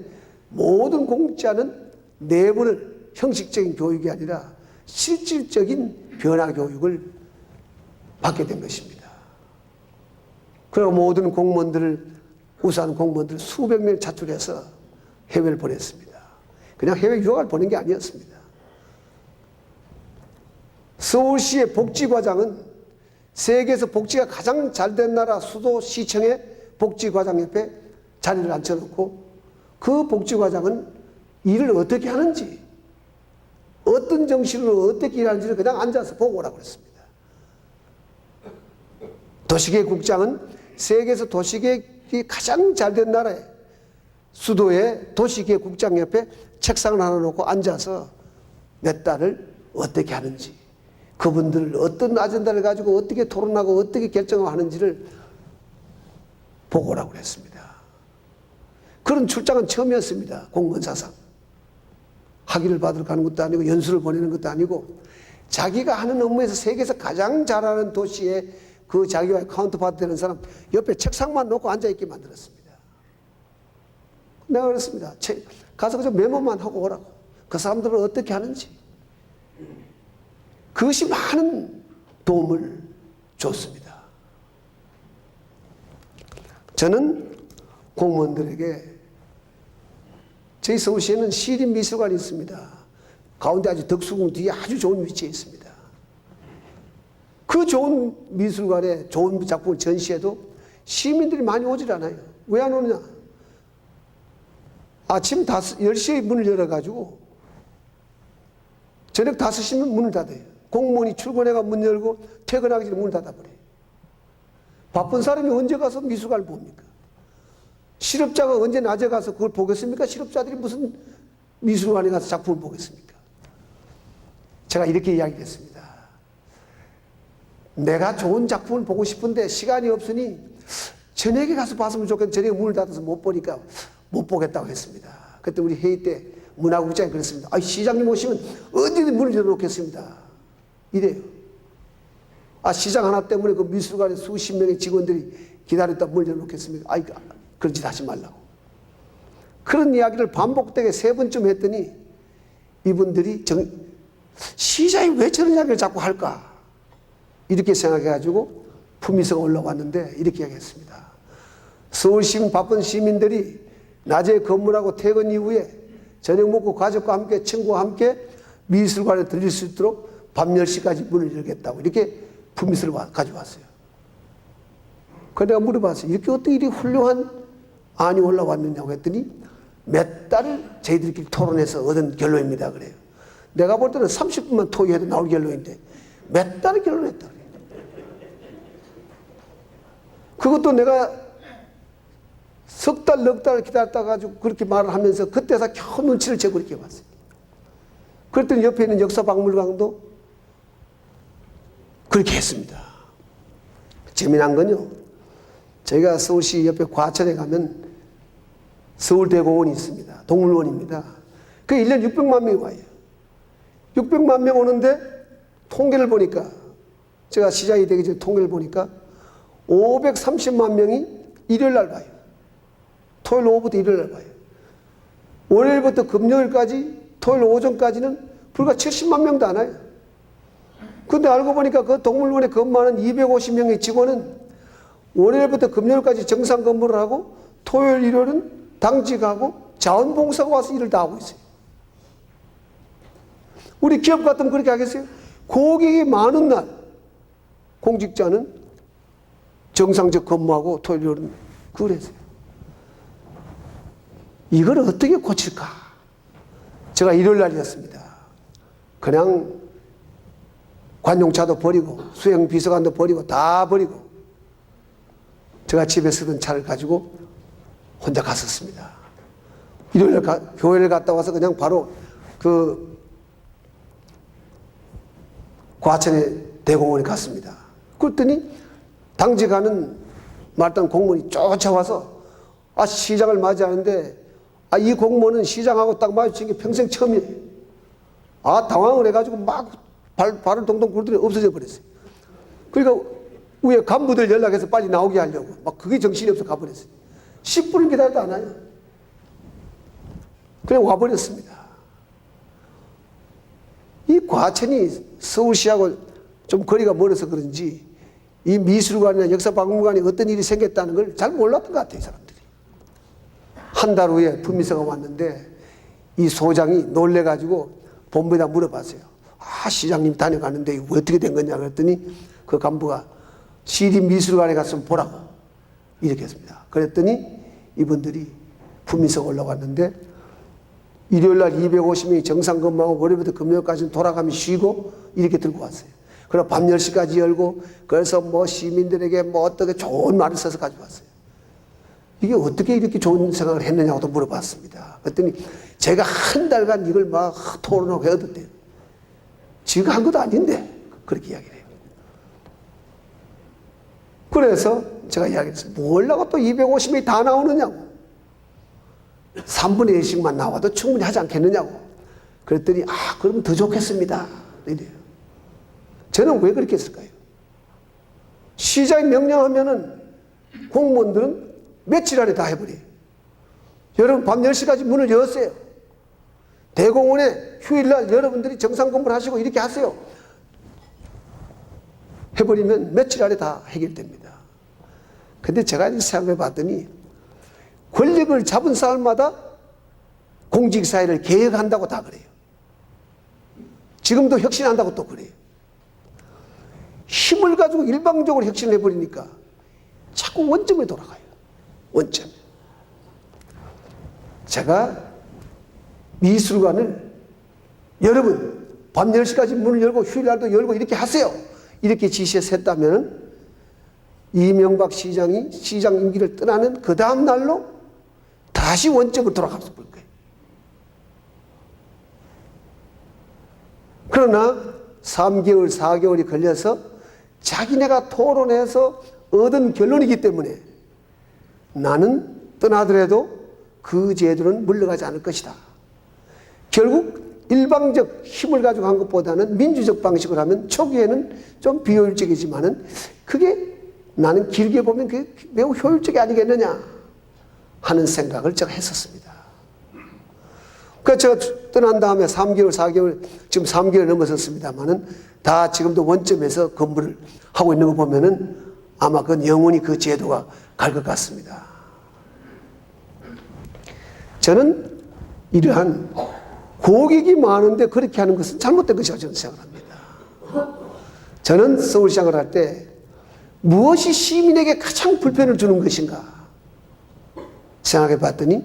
모든 공직자는 내부를 형식적인 교육이 아니라 실질적인 변화 교육을 받게 된 것입니다. 그리고 모든 공무원들을, 우수한 공무원들 수백 명을 차출해서 해외를 보냈습니다. 그냥 해외 유학을 보낸 게 아니었습니다. 서울시의 복지과장은 세계에서 복지가 가장 잘된 나라 수도 시청의 복지과장 옆에 자리를 앉혀놓고 그 복지과장은 일을 어떻게 하는지, 어떤 정신으로 어떻게 일하는지를 그냥 앉아서 보고 오라고 그랬습니다. 도시계획국장은 세계에서 도시계획이 가장 잘 된 나라에 수도의 도시계획국장 옆에 책상을 하나 놓고 앉아서 몇 달을 어떻게 하는지, 그분들 어떤 아젠다를 가지고 어떻게 토론하고 어떻게 결정하는지를 보고 오라고 했습니다. 그런 출장은 처음이었습니다. 공무원사상. 학위를 받으러 가는 것도 아니고 연수를 보내는 것도 아니고 자기가 하는 업무에서 세계에서 가장 잘하는 도시에 그 자기와 카운터파트 되는 사람 옆에 책상만 놓고 앉아있게 만들었습니다. 내가 그랬습니다. 가서 그저 메모만 하고 오라고. 그 사람들은 어떻게 하는지. 그것이 많은 도움을 줬습니다. 저는 공무원들에게 저희 서울시에는 시립미술관이 있습니다. 가운데 아주 덕수궁 뒤에 아주 좋은 위치에 있습니다. 그 좋은 미술관에 좋은 작품을 전시해도 시민들이 많이 오질 않아요. 왜 안 오느냐? 아침 10시에 문을 열어가지고 저녁 5시면 문을 닫아요. 공무원이 출근해가 문 열고 퇴근하기 전에 문을 닫아버려요. 바쁜 사람이 언제 가서 미술관을 봅니까? 실업자가 언제 낮에 가서 그걸 보겠습니까? 실업자들이 무슨 미술관에 가서 작품을 보겠습니까? 제가 이렇게 이야기했습니다. 내가 좋은 작품을 보고 싶은데 시간이 없으니 저녁에 가서 봤으면 좋겠는데 저녁에 문을 닫아서 못 보니까 못 보겠다고 했습니다. 그때 우리 회의 때 문화국장이 그랬습니다. 시장님 오시면 언제든 문을 열어놓겠습니다. 이래요. 시장 하나 때문에 그 미술관에 수십 명의 직원들이 기다렸다 문을 열어놓겠습니다. 그런 짓 하지 말라고. 그런 이야기를 반복되게 3번쯤 했더니 이분들이 시장이 왜 저런 이야기를 자꾸 할까? 이렇게 생각해가지고 품위서가 올라왔는데 이렇게 이야기했습니다. 서울시민 바쁜 시민들이 낮에 근무하고 퇴근 이후에 저녁 먹고 가족과 함께 친구와 함께 미술관에 들릴 수 있도록 밤 10시까지 문을 열겠다고 이렇게 품위서를 가져왔어요. 그래서 내가 물어봤어요. 이렇게 어떻게 이리 훌륭한 안이 올라왔느냐고 했더니 몇 달을 저희들끼리 토론해서 얻은 결론입니다. 그래요. 내가 볼 때는 30분만 토의해도 나올 결론인데 몇 달을 결론했다 그래요. 그것도 내가 석 달, 넉 달 기다렸다 가지고 그렇게 말을 하면서 그때서 겨우 눈치를 채고 그렇게 봤어요. 그랬더니 옆에 있는 역사박물관도 그렇게 했습니다. 재미난 건요, 저희가 서울시 옆에 과천에 가면 서울대공원이 있습니다. 동물원입니다. 그 1년 600만 명이 와요. 600만 명 오는데 통계를 보니까, 제가 시장이 되기 전에 통계를 보니까 530만 명이 일요일 날 봐요. 토요일 오후부터 일요일 날 봐요. 월요일부터 금요일까지 토요일 오전까지는 불과 70만 명도 안 와요. 근데 알고 보니까 그 동물원에 근무하는 250명의 직원은 월요일부터 금요일까지 정상 근무를 하고 토요일 일요일은 당직하고 자원봉사가 와서 일을 다 하고 있어요. 우리 기업 같으면 그렇게 하겠어요? 고객이 많은 날 공직자는 정상적 근무하고 토요일 일요일은 그랬어요. 이걸 어떻게 고칠까? 제가 일요일 날이었습니다. 그냥 관용차도 버리고 수행비서관도 버리고 다 버리고 제가 집에 쓰던 차를 가지고 혼자 갔었습니다. 일요일 날 교회를 갔다 와서 그냥 바로 그 과천의 대공원에 갔습니다. 그랬더니 당직하는 말단 공무원이 쫓아와서 시장을 맞이하는데 이 공무원은 시장하고 딱 마주친 게 평생 처음이에요. 당황을 해가지고 막 발을 동동 굴더니 없어져 버렸어요. 그러니까 위에 간부들 연락해서 빨리 나오게 하려고 막 그게 정신이 없어 가버렸어요. 10분을 기다려도 안 와요. 그냥 와버렸습니다. 이 과천이 서울시하고 좀 거리가 멀어서 그런지 이 미술관이나 역사박물관에 어떤 일이 생겼다는 걸 잘 몰랐던 것 같아요, 사람들이. 한 달 후에 품위서가 왔는데 이 소장이 놀래가지고 본부에다 물어봤어요. 시장님 다녀가는데 이거 어떻게 된 거냐 그랬더니 그 간부가 시립미술관에 갔으면 보라고 이렇게 했습니다. 그랬더니 이분들이 품위서가 올라왔는데 일요일날 250명이 정상 근무하고 월요일부터 금요일까지는 돌아가면 쉬고 이렇게 들고 왔어요. 그리고 밤 10시까지 열고, 그래서 뭐 시민들에게 뭐 어떻게 좋은 말을 써서 가져왔어요. 이게 어떻게 이렇게 좋은 생각을 했느냐고도 물어봤습니다. 그랬더니 제가 한 달간 이걸 막 토론하고 해왔대요. 지가 한 것도 아닌데 그렇게 이야기를 해요. 그래서 제가 이야기했어요. 뭘라고 또 250명이 다 나오느냐고. 3분의 1씩만 나와도 충분히 하지 않겠느냐고. 그랬더니 그러면 더 좋겠습니다. 이래요. 저는 왜 그렇게 했을까요? 시장이 명령하면은 공무원들은 며칠 안에 다 해버려요. 여러분 밤 10시까지 문을 여세요. 대공원에 휴일날 여러분들이 정상 근무를 하시고 이렇게 하세요. 해버리면 며칠 안에 다 해결됩니다. 근데 제가 생각해 봤더니 권력을 잡은 사람마다 공직사회를 개혁한다고 다 그래요. 지금도 혁신한다고 또 그래요. 힘을 가지고 일방적으로 혁신을 해버리니까 자꾸 원점에 돌아가요. 원점. 제가 미술관을 여러분 밤 10시까지 문을 열고 휴일날도 열고 이렇게 하세요. 이렇게 지시해서 했다면 이명박 시장이 시장 임기를 떠나는 그 다음 날로 다시 원점으로 돌아가서 볼 거예요. 그러나 3개월, 4개월이 걸려서 자기네가 토론해서 얻은 결론이기 때문에 나는 떠나더라도 그 제도는 물러가지 않을 것이다. 결국 일방적 힘을 가지고 한 것보다는 민주적 방식으로 하면 초기에는 좀 비효율적이지만은 그게 나는 길게 보면 그게 매우 효율적이 아니겠느냐 하는 생각을 제가 했었습니다. 그래서 제가 떠난 다음에 3개월, 4개월, 지금 3개월 넘어섰습니다만은 다 지금도 원점에서 근무를 하고 있는 거 보면은 아마 그건 영원히 그 제도가 갈 것 같습니다. 저는 이러한 고객이 많은데 그렇게 하는 것은 잘못된 것이라고 저는 생각합니다. 저는 서울시장을 할 때 무엇이 시민에게 가장 불편을 주는 것인가 생각해 봤더니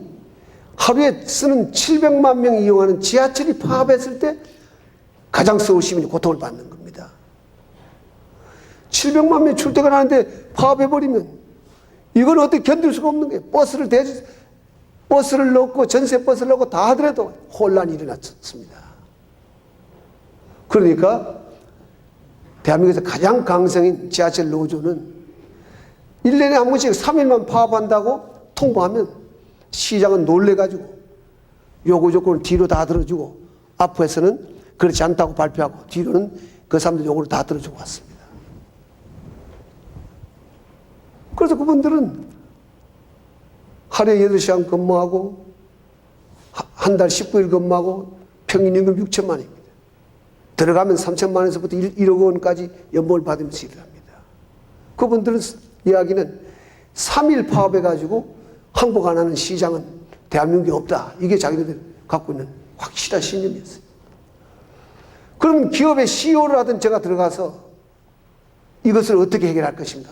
하루에 쓰는 700만 명이 이용하는 지하철이 파업했을 때 가장 서울 시민이 고통을 받는 겁니다. 700만 명이 출퇴근하는데 파업해버리면 이건 어떻게 견딜 수가 없는 거예요. 버스를 넣고 전세버스를 넣고 다 하더라도 혼란이 일어났습니다. 그러니까 대한민국에서 가장 강성인 지하철 노조는 1년에 한 번씩 3일만 파업한다고 통보하면 시장은 놀래가지고 요구 조건을 뒤로 다 들어주고 앞에서는 그렇지 않다고 발표하고 뒤로는 그 사람들 요구를 다 들어주고 왔습니다. 그래서 그분들은 하루에 8시간 근무하고 한 달 19일 근무하고 평균 임금 6천만 원입니다. 들어가면 3천만 원에서부터 1억 원까지 연봉을 받으면서 일을 합니다. 그분들은 이야기는 3일 파업해가지고 항복 안 하는 시장은 대한민국에 없다. 이게 자기들 갖고 있는 확실한 신념이었어요. 그럼 기업의 CEO를 하던 제가 들어가서 이것을 어떻게 해결할 것인가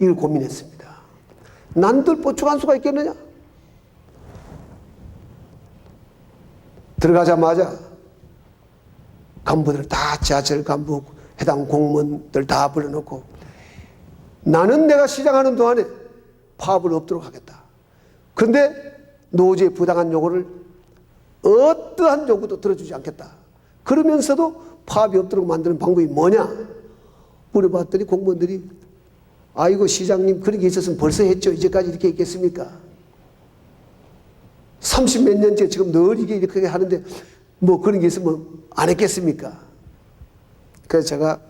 이걸 고민했습니다. 난들 보충할 수가 있겠느냐? 들어가자마자 간부들 다 지하철 간부 해당 공무원들 다 불러놓고 나는 내가 시장하는 동안에 파업을 없도록 하겠다. 그런데 노조의 부당한 요구를 어떠한 요구도 들어주지 않겠다. 그러면서도 파업이 없도록 만드는 방법이 뭐냐? 물어봤더니 공무원들이 아이고 시장님 그런 게 있었으면 벌써 했죠. 이제까지 이렇게 했겠습니까? 30몇 년째 지금 늘 이렇게 하는데 뭐 그런 게 있으면 안 했겠습니까? 그래서 제가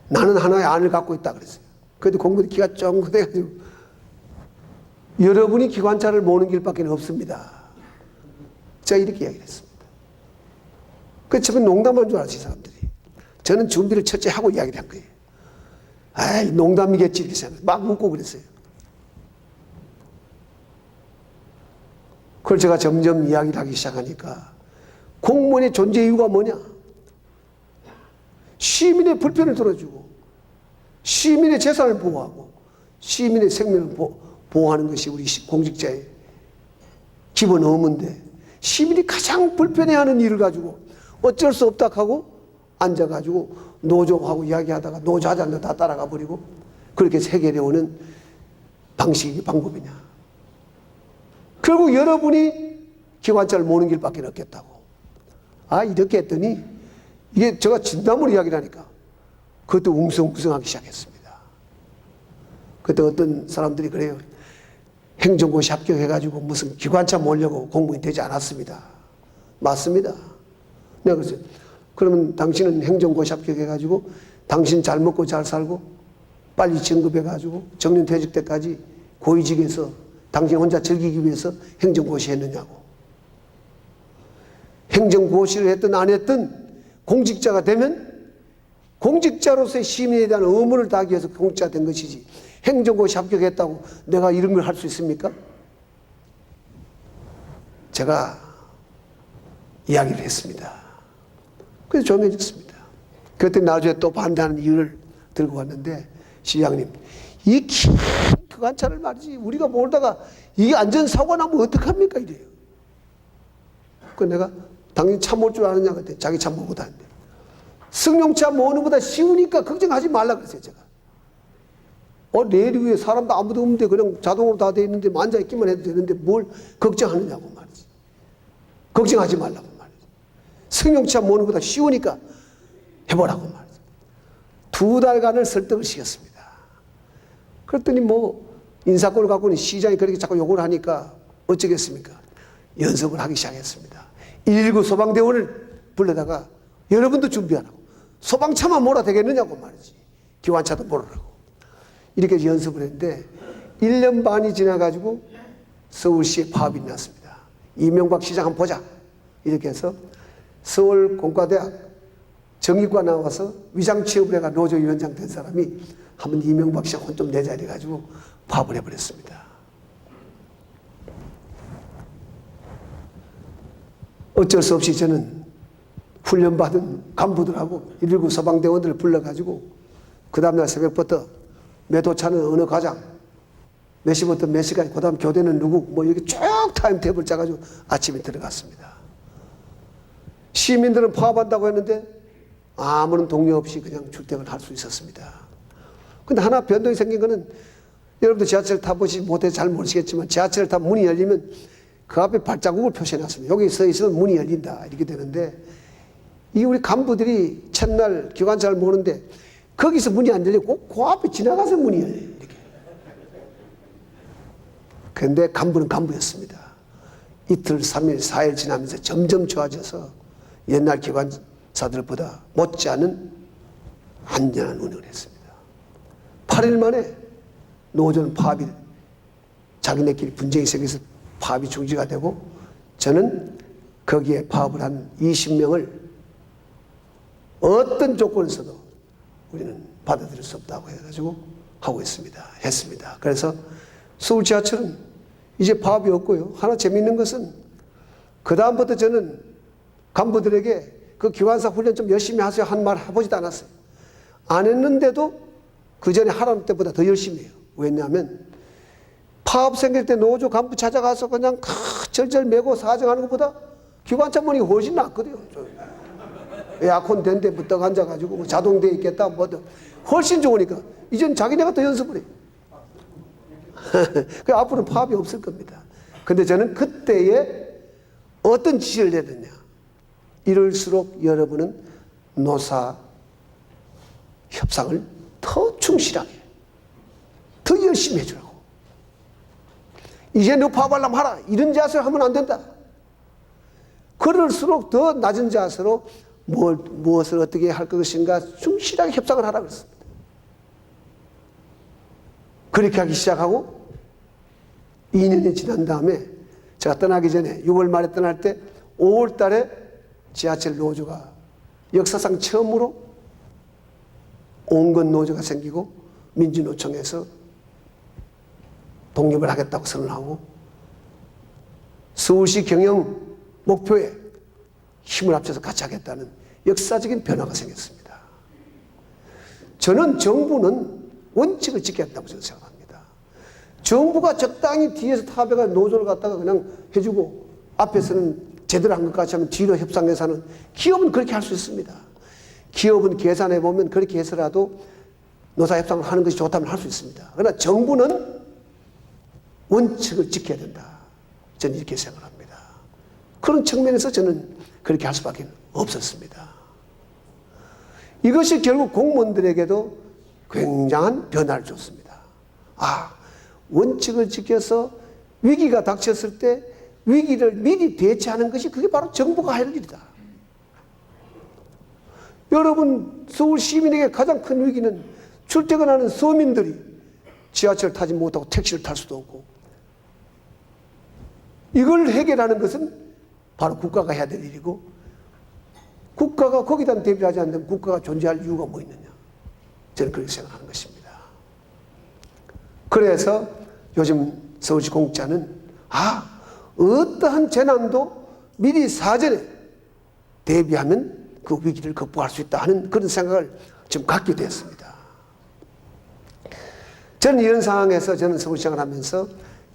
나는 하나의 안을 갖고 있다 그랬어요. 그래도 공무원이 기가 쫑긋해가지고 여러분이 기관차를 모으는 길밖에 없습니다. 제가 이렇게 이야기를 했습니다. 그래서 저는 농담한 줄 알았지 사람들이. 저는 준비를 첫째 하고 이야기를 한 거예요. 아이 농담이겠지 이렇게 생각 막 묻고 그랬어요. 그걸 제가 점점 이야기를 하기 시작하니까 공무원의 존재 이유가 뭐냐? 시민의 불편을 들어주고 시민의 재산을 보호하고 시민의 생명을 보호하는 것이 우리 공직자의 기본 의무인데 시민이 가장 불편해하는 일을 가지고 어쩔 수 없다 하고 앉아가지고 노조하고 이야기하다가 노조 하지 않는다 다 따라가 버리고 그렇게 해서 해결해 오는 방식이 방법이냐. 결국 여러분이 기관차를 모는 길밖에 없겠다고. 아, 이렇게 했더니 이게 제가 진담으로 이야기를 하니까 그것도 웅성웅성하기 시작했습니다. 그때 어떤 사람들이 그래요. 행정고시 합격해가지고 무슨 기관차 몰려고 공무원이 되지 않았습니다. 맞습니다. 내가 그랬어요. 그러면 당신은 행정고시 합격해가지고 당신 잘 먹고 잘 살고 빨리 진급해가지고 정년퇴직 때까지 고위직에서 당신 혼자 즐기기 위해서 행정고시 했느냐고. 행정고시를 했든 안 했든 공직자가 되면 공직자로서의 시민에 대한 의무를 다하기 위해서 공직자가 된 것이지 행정고시 합격했다고 내가 이런 걸 할 수 있습니까? 제가 이야기를 했습니다. 그래서 조용해졌습니다. 그때 나중에 또 반대하는 이유를 들고 왔는데 시장님, 이 긴 기관차를 말이지 우리가 몰다가 이게 안전사고가 나면 어떡합니까? 이래요. 그 내가 당연히 차 몰 줄 아느냐 그랬더니 자기 차 몰고 다닌대. 승용차 모으는 것보다 쉬우니까 걱정하지 말라 그랬어요. 제가. 내리 위에 사람도 아무도 없는데 그냥 자동으로 다 돼 있는데 앉아있기만 해도 되는데 뭘 걱정하느냐고 말이지. 걱정하지 말라고 말이지. 승용차 모으는 것보다 쉬우니까 해보라고 말이지. 2달간을 설득을 시켰습니다. 그랬더니 뭐 인사권을 갖고는 시장이 그렇게 자꾸 요구를 하니까 어쩌겠습니까? 연습을 하기 시작했습니다. 119 소방대원을 불러다가 여러분도 준비하라고. 소방차만 몰아 되겠느냐고 말이지. 기관차도 몰으라고. 이렇게 연습을 했는데 1년 반이 지나가지고 서울시에 파업이 났습니다. 이명박 시장 한번 보자. 이렇게 해서 서울공과대학 정의과 나와서 위장취업을 해가 노조위원장 된 사람이 한번 이명박 시장 혼 좀 내자 이래가지고 파업을 해버렸습니다. 어쩔 수 없이 저는 훈련받은 간부들하고 119 소방대원들을 불러가지고 그 다음날 새벽부터 매도차는 어느 과장, 몇 시부터 몇 시까지, 그 다음 교대는 누구, 뭐 이렇게 쭉 타임테이블 짜가지고 아침에 들어갔습니다. 시민들은 파업한다고 했는데 아무런 동요 없이 그냥 출퇴근을 할 수 있었습니다. 근데 하나 변동이 생긴 거는 여러분들 지하철 타보시 못해 잘 모르시겠지만 지하철 타면 문이 열리면 그 앞에 발자국을 표시해놨습니다. 여기 서 있으면 문이 열린다 이렇게 되는데 이 우리 간부들이 첫날 기관차를 모는데 거기서 문이 안 열리고 꼭 그 앞에 지나가서 문이 열려요. 이렇게. 그런데 간부는 간부였습니다. 이틀, 3일, 4일 지나면서 점점 좋아져서 옛날 기관사들보다 못지않은 안전한 운영을 했습니다. 8일 만에 노조는 파업이 자기네끼리 분쟁이 생겨서 파업이 중지가 되고 저는 거기에 파업을 한 20명을 어떤 조건에서도 우리는 받아들일 수 없다고 해가지고 하고 있습니다. 했습니다. 그래서 서울 지하철은 이제 파업이 없고요. 하나 재미있는 것은 그 다음부터 저는 간부들에게 그 기관사 훈련 좀 열심히 하세요 한 말 해보지도 않았어요. 안 했는데도 그 전에 하라는 때보다 더 열심히 해요. 왜냐하면 파업 생길 때 노조 간부 찾아가서 그냥 절절 매고 사정하는 것보다 기관차 모는 게 훨씬 낫거든요. 에어컨 된 데 부떡 앉아가지고 뭐 자동돼 있겠다 뭐든 훨씬 좋으니까 이젠 자기네가 더 연습을 해요. 그 앞으로는 파업이 없을 겁니다. 근데 저는 그때에 어떤 지시를 내느냐. 이럴수록 여러분은 노사 협상을 더 충실하게 더 열심히 해주라고. 이제 너 파업하려면 하라. 이런 자세로 하면 안 된다. 그럴수록 더 낮은 자세로 무엇을 어떻게 할 것인가 충실하게 협상을 하라고 했습니다. 그렇게 하기 시작하고 2년이 지난 다음에 제가 떠나기 전에 6월 말에 떠날 때 5월 달에 지하철 노조가 역사상 처음으로 온건 노조가 생기고 민주노총에서 독립을 하겠다고 선언하고 서울시 경영 목표에 힘을 합쳐서 같이 하겠다는 역사적인 변화가 생겼습니다. 저는 정부는 원칙을 지켜야 한다고 저는 생각합니다. 정부가 적당히 뒤에서 타협해가 노조를 갖다가 그냥 해주고 앞에서는 제대로 한 것 같이 하면 뒤로 협상해서 하는 기업은 그렇게 할 수 있습니다. 기업은 계산해 보면 그렇게 해서라도 노사협상을 하는 것이 좋다면 할 수 있습니다. 그러나 정부는 원칙을 지켜야 된다. 저는 이렇게 생각합니다. 그런 측면에서 저는 그렇게 할 수밖에 없었습니다. 이것이 결국 공무원들에게도 굉장한 변화를 줬습니다. 원칙을 지켜서 위기가 닥쳤을 때 위기를 미리 대처하는 것이 그게 바로 정부가 할 일이다. 여러분, 서울 시민에게 가장 큰 위기는 출퇴근하는 서민들이 지하철 타지 못하고 택시를 탈 수도 없고, 이걸 해결하는 것은 바로 국가가 해야 될 일이고, 국가가 거기다 대비를 하지 않으면 국가가 존재할 이유가 뭐 있느냐. 저는 그렇게 생각하는 것입니다. 그래서 요즘 서울시 공자는 어떠한 재난도 미리 사전에 대비하면 그 위기를 극복할 수 있다 하는 그런 생각을 좀 갖게 되었습니다. 저는 이런 상황에서 저는 서울시장을 하면서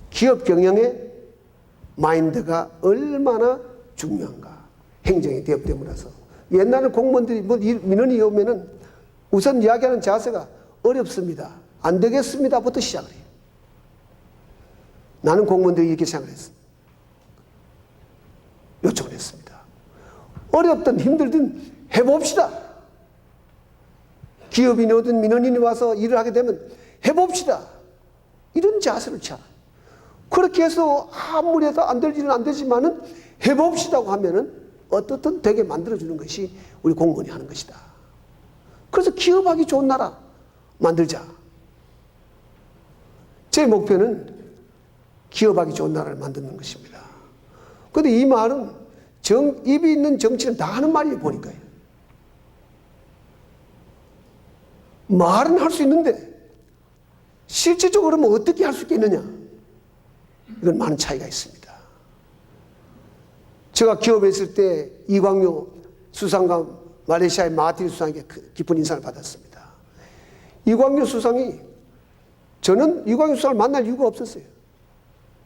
기업 경영의 마인드가 얼마나 중요한가. 행정이 되어버려서 옛날에 공무원들이 민원이 오면은 우선 이야기하는 자세가 어렵습니다. 안 되겠습니다부터 시작을 해요. 나는 공무원들이 이렇게 생각을 했습니다. 요청을 했습니다. 어렵든 힘들든 해봅시다. 기업인이 오든 민원인이 와서 일을 하게 되면 해봅시다. 이런 자세를 취하. 그렇게 해서 아무리 해도 안 될 일은 안 되지만은 해봅시다고 하면은 어떻든 되게 만들어주는 것이 우리 공무원이 하는 것이다. 그래서 기업하기 좋은 나라 만들자. 제 목표는 기업하기 좋은 나라를 만드는 것입니다. 그런데 이 말은 입이 있는 정치는 다 하는 말이에요, 보니까요. 말은 할 수 있는데 실질적으로 뭐 어떻게 할 수 있겠느냐. 이건 많은 차이가 있습니다. 제가 기업에 있을 때 이광요 수상과 말레이시아의 마하틸 수상에게 깊은 인상을 받았습니다. 이광요 수상이, 저는 이광요 수상을 만날 이유가 없었어요.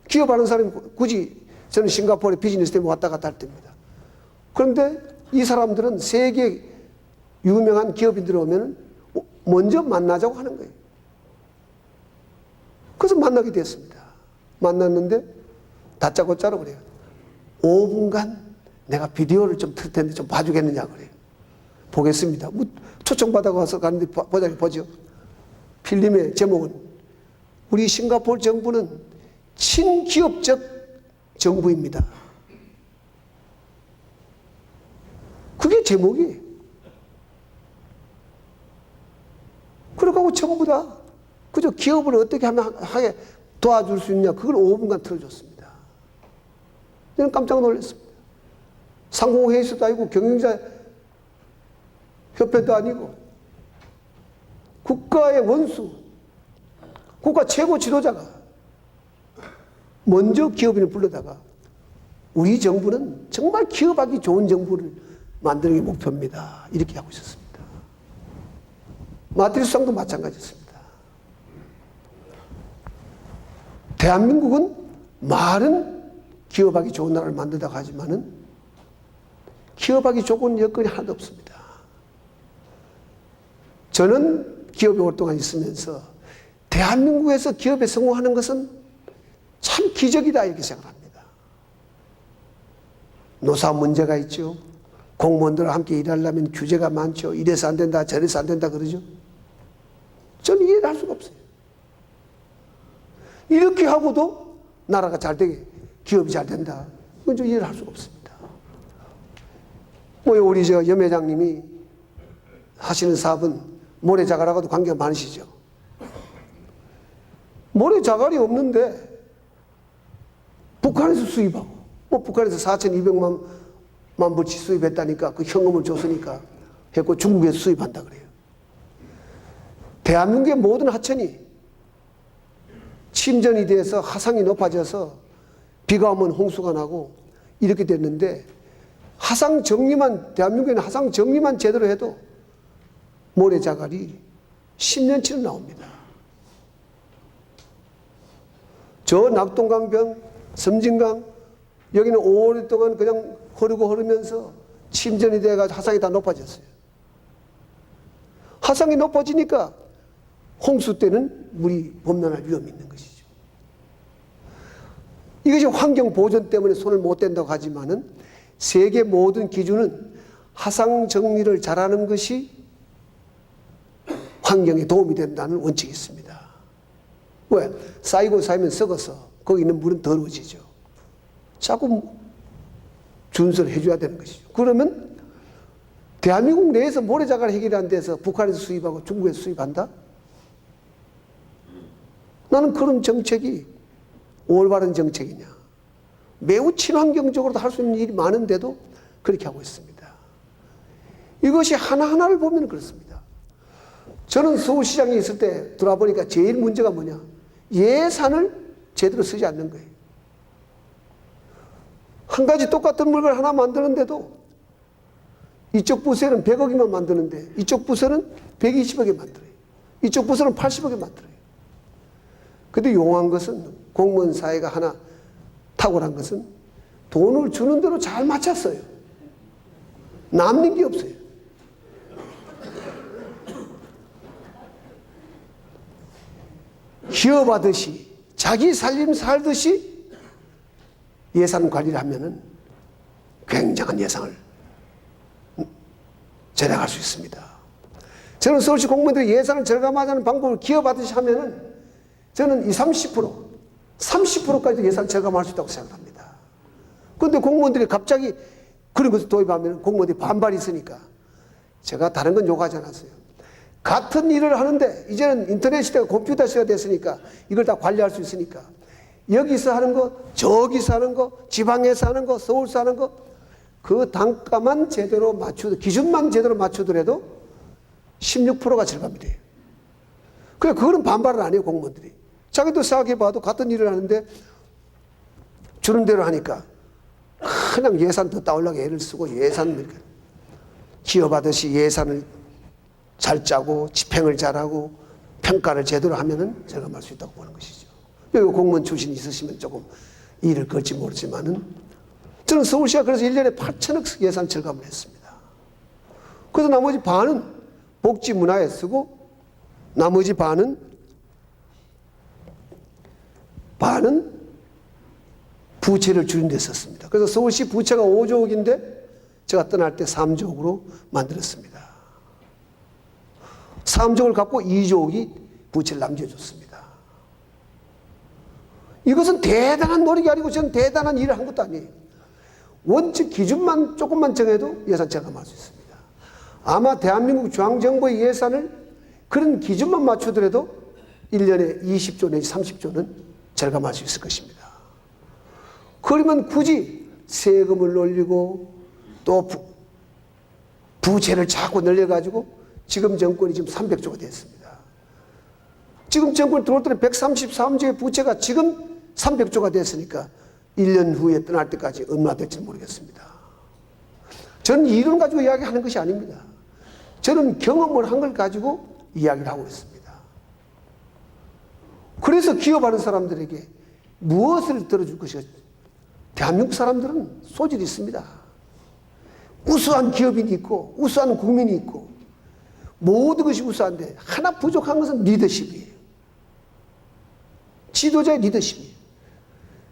기업하는 사람이 굳이 저는 싱가포르에 비즈니스 때문에 왔다 갔다 할 때입니다. 그런데 이 사람들은 세계 유명한 기업인들 오면 먼저 만나자고 하는 거예요. 그래서 만나게 됐습니다. 만났는데 다짜고짜로 그래요. 5분간 내가 비디오를 좀 틀 텐데 좀 봐주겠느냐 그래요. 보겠습니다. 초청받아 가서 가는데 보죠. 필름의 제목은 우리 싱가포르 정부는 친기업적 정부입니다. 그게 제목이에요. 그러고 전부 다 그저 기업을 어떻게 하면 하게 도와줄 수 있냐, 그걸 5분간 틀어줬습니다. 저는 깜짝 놀랐습니다. 상공회의소도 아니고 경영자 협회도 아니고 국가의 원수, 국가 최고 지도자가 먼저 기업인을 불러다가 우리 정부는 정말 기업하기 좋은 정부를 만드는 게 목표입니다. 이렇게 하고 있었습니다. 마하틸 수상도 마찬가지였습니다. 대한민국은 말은 기업하기 좋은 나라를 만들다고 하지만은 기업하기 좋은 여건이 하나도 없습니다. 저는 기업에 오랫동안 있으면서 대한민국에서 기업에 성공하는 것은 참 기적이다 이렇게 생각합니다. 노사 문제가 있죠. 공무원들과 함께 일하려면 규제가 많죠. 이래서 안 된다, 저래서 안 된다 그러죠. 저는 이해를 할 수가 없어요. 이렇게 하고도 나라가 잘 되게, 기업이 잘 된다. 이건 좀 이해를 할 수가 없습니다. 뭐 우리 염 회장님이 하시는 사업은 모래자갈하고도 관계가 많으시죠. 모래자갈이 없는데 북한에서 수입하고, 뭐 북한에서 4,200만 불치 수입했다니까 그 현금을 줬으니까 했고 중국에서 수입한다 그래요. 대한민국의 모든 하천이 침전이 돼서 하상이 높아져서 비가 오면 홍수가 나고 이렇게 됐는데 하상 정리만, 대한민국에는 하상 정리만 제대로 해도 모래자갈이 10년치는 나옵니다. 저 낙동강변, 섬진강, 여기는 오랫동안 그냥 흐르면서 침전이 돼가지고 하상이 다 높아졌어요. 하상이 높아지니까 홍수 때는 물이 범람할 위험이 있는 것이죠. 이것이 환경 보존 때문에 손을 못 댄다고 하지만은 세계 모든 기준은 하상 정리를 잘하는 것이 환경에 도움이 된다는 원칙이 있습니다. 왜? 쌓이고 쌓이면 썩어서 거기 있는 물은 더러워지죠. 자꾸 준수를 해줘야 되는 것이죠. 그러면 대한민국 내에서 모래자갈 해결하는 데서 북한에서 수입하고 중국에서 수입한다? 나는 그런 정책이 올바른 정책이냐. 매우 친환경적으로도 할 수 있는 일이 많은데도 그렇게 하고 있습니다. 이것이 하나하나를 보면 그렇습니다. 저는 서울시장에 있을 때 돌아보니까 제일 문제가 뭐냐. 예산을 제대로 쓰지 않는 거예요. 한 가지 똑같은 물건 하나 만드는데도 이쪽 부서는 100억이만 만드는데 이쪽 부서는 120억에 만들어요. 이쪽 부서는 80억에 만들어요. 근데 용한 것은 공무원 사회가 하나 탁월한 것은 돈을 주는 대로 잘 맞췄어요. 남는 게 없어요. 기업하듯이 자기 살림 살듯이 예산 관리를 하면은 굉장한 예산을 절약할 수 있습니다. 저는 서울시 공무원들이 예산을 절감하자는 방법을 기업하듯이 하면은 저는 30%까지도 예산 절감할 수 있다고 생각합니다. 그런데 공무원들이 갑자기 그런 것을 도입하면 공무원들이 반발이 있으니까 제가 다른 건 요구하지 않았어요. 같은 일을 하는데 이제는 인터넷 시대가 컴퓨터 시대가 됐으니까 이걸 다 관리할 수 있으니까 여기서 하는 거, 저기서 하는 거, 지방에서 하는 거, 서울서 하는 거 그 단가만 제대로 맞추더 기준만 제대로 맞추더라도 16%가 절감이 돼요. 그래 그거는 반발을 안 해요. 공무원들이. 자기도 생각해봐도 같은 일을 하는데 주는 대로 하니까 그냥 예산 더 따오려고 애를 쓰고 예산 기업하듯이 예산을 잘 짜고 집행을 잘하고 평가를 제대로 하면은 절감할 수 있다고 보는 것이죠. 여기 공무원 출신이 있으시면 조금 일을 걸지 모르지만은 저는 서울시가 그래서 1년에 8천억 예산 절감을 했습니다. 그래서 나머지 반은 복지 문화에 쓰고 나머지 반은 부채를 줄인 데 썼습니다. 그래서 서울시 부채가 5조억인데 제가 떠날 때 3조억으로 만들었습니다. 3조억을 갖고 2조억이 부채를 남겨줬습니다. 이것은 대단한 노력이 아니고 저는 대단한 일을 한 것도 아니에요. 원칙 기준만 조금만 정해도 예산 절감할 수 있습니다. 아마 대한민국 중앙정부의 예산을 그런 기준만 맞추더라도 1년에 20조 내지 30조는 절감할 수 있을 것입니다. 그러면 굳이 세금을 올리고 또 부채를 자꾸 늘려가지고 지금 정권이 지금 300조가 됐습니다. 지금 정권 들어올 때는 133조의 부채가 지금 300조가 됐으니까 1년 후에 떠날 때까지 얼마나 될지 모르겠습니다. 저는 이론 가지고 이야기하는 것이 아닙니다. 저는 경험을 한 걸 가지고 이야기를 하고 있습니다. 그래서 기업하는 사람들에게 무엇을 들어줄 것이가 대한민국 사람들은 소질이 있습니다. 우수한 기업인이 있고 우수한 국민이 있고 모든 것이 우수한데 하나 부족한 것은 리더십이에요. 지도자의 리더십이에요.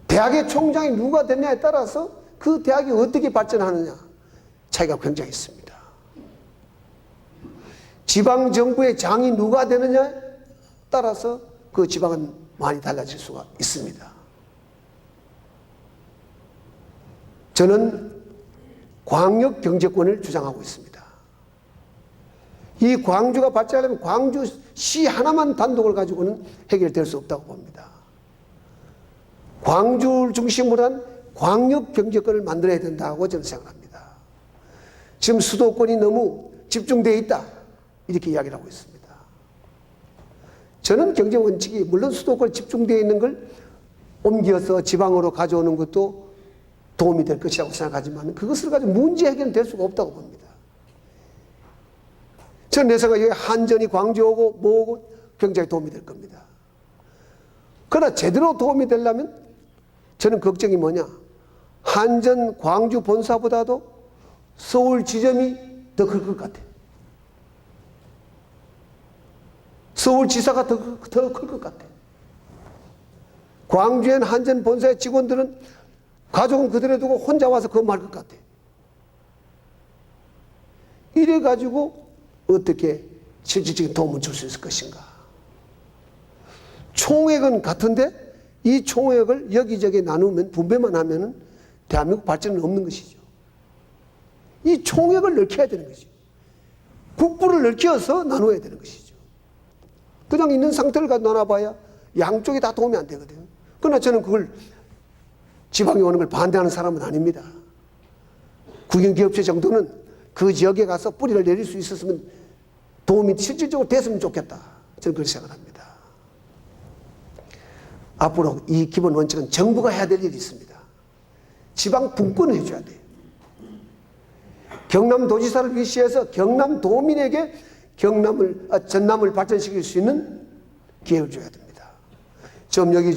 대학의 총장이 누가 됐냐에 따라서 그 대학이 어떻게 발전하느냐 차이가 굉장히 있습니다. 지방정부의 장이 누가 되느냐에 따라서 그 지방은 많이 달라질 수가 있습니다. 저는 광역경제권을 주장하고 있습니다. 이 광주가 발전하려면 광주시 하나만 단독을 가지고는 해결될 수 없다고 봅니다. 광주를 중심으로 한 광역경제권을 만들어야 된다고 저는 생각합니다. 지금 수도권이 너무 집중되어 있다 이렇게 이야기를 하고 있습니다. 저는 경제원칙이 물론 수도권에 집중되어 있는 걸 옮겨서 지방으로 가져오는 것도 도움이 될 것이라고 생각하지만 그것을 가지고 문제 해결은 될 수가 없다고 봅니다. 저는 내 생각에 한전이 광주 오고 뭐오고 굉장히 도움이 될 겁니다. 그러나 제대로 도움이 되려면 저는 걱정이 뭐냐. 한전 광주 본사보다도 서울 지점이 더 클 것 같아요. 서울지사가 더 클 것 같아. 광주엔 한전 본사의 직원들은 가족은 그대로 두고 혼자 와서 근무할 것 같아. 이래가지고 어떻게 실질적인 도움을 줄 수 있을 것인가. 총액은 같은데 이 총액을 여기저기 나누면 분배만 하면은 대한민국 발전은 없는 것이죠. 이 총액을 넓혀야 되는 것이죠. 국부를 넓혀서 나눠야 되는 것이죠. 그냥 있는 상태를 가지고 나눠봐야 양쪽이 다 도움이 안 되거든요. 그러나 저는 그걸 지방에 오는 걸 반대하는 사람은 아닙니다. 국영기업체 정도는 그 지역에 가서 뿌리를 내릴 수 있었으면 도움이 실질적으로 됐으면 좋겠다. 저는 그렇게 생각합니다. 앞으로 이 기본 원칙은 정부가 해야 될 일이 있습니다. 지방 분권을 해줘야 돼요. 경남도지사를 위시해서 경남도민에게 전남을 발전시킬 수 있는 기회를 줘야 됩니다. 지금 여기